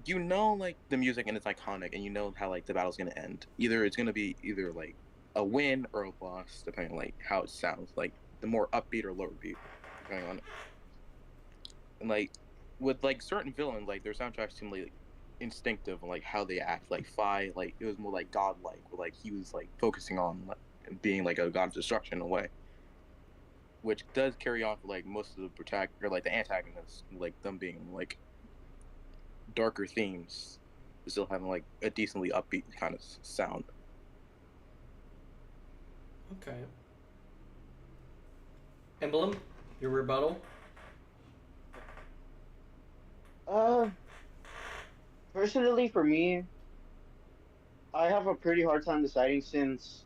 like the music and it's iconic, and you know how like the battle's gonna end. Either it's gonna be like a win or a loss, depending on like how it sounds, like the more upbeat or lower beat, depending on it. And like with like certain villains, like their soundtracks seem like instinctive and like how they act. Like Fi, like it was more like godlike, where like he was like focusing on like, being like a god of destruction in a way, which does carry on for like most of the antagonists, like them being like darker themes, still having like a decently upbeat kind of sound. Okay. Emblem, your rebuttal? Personally, for me, I have a pretty hard time deciding since,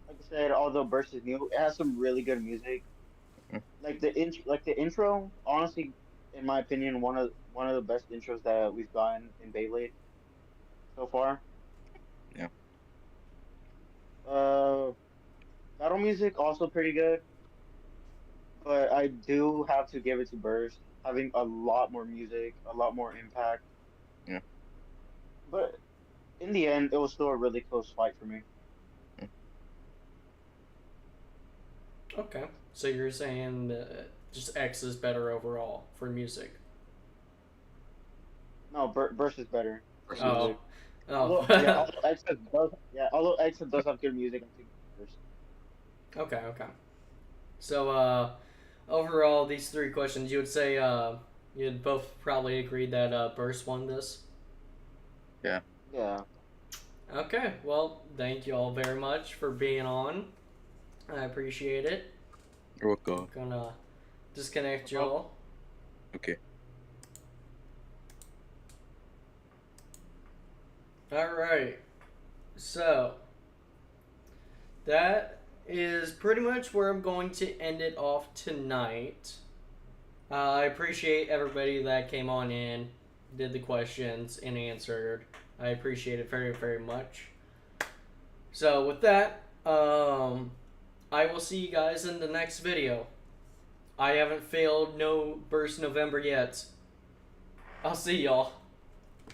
like I said, although Burst is new, it has some really good music. Mhm. Like the intro, honestly, in my opinion, one of the best intros that we've gotten in Beyblade so far. Yeah. Uh, Battle music also pretty good, but I do have to give it to Burst, having a lot more music, a lot more impact. Yeah. But in the end, it was still a really close fight for me. Okay. So you're saying that just X is better overall for music? No, Burst is better for Oh. music. Oh. Although X does have good music, I think Burst. Okay, okay. So, overall, these three questions, you would say, you'd both probably agree that, Burst won this? Yeah. Yeah. Okay, well, thank you all very much for being on. I appreciate it. You're welcome. I'm gonna disconnect you all. Okay. Alright. So, that is pretty much where I'm going to end it off tonight. I appreciate everybody that came on in, did the questions, and answered. I appreciate it very, very much. So, with that, I will see you guys in the next video. I haven't failed no Burst November yet. I'll see y'all.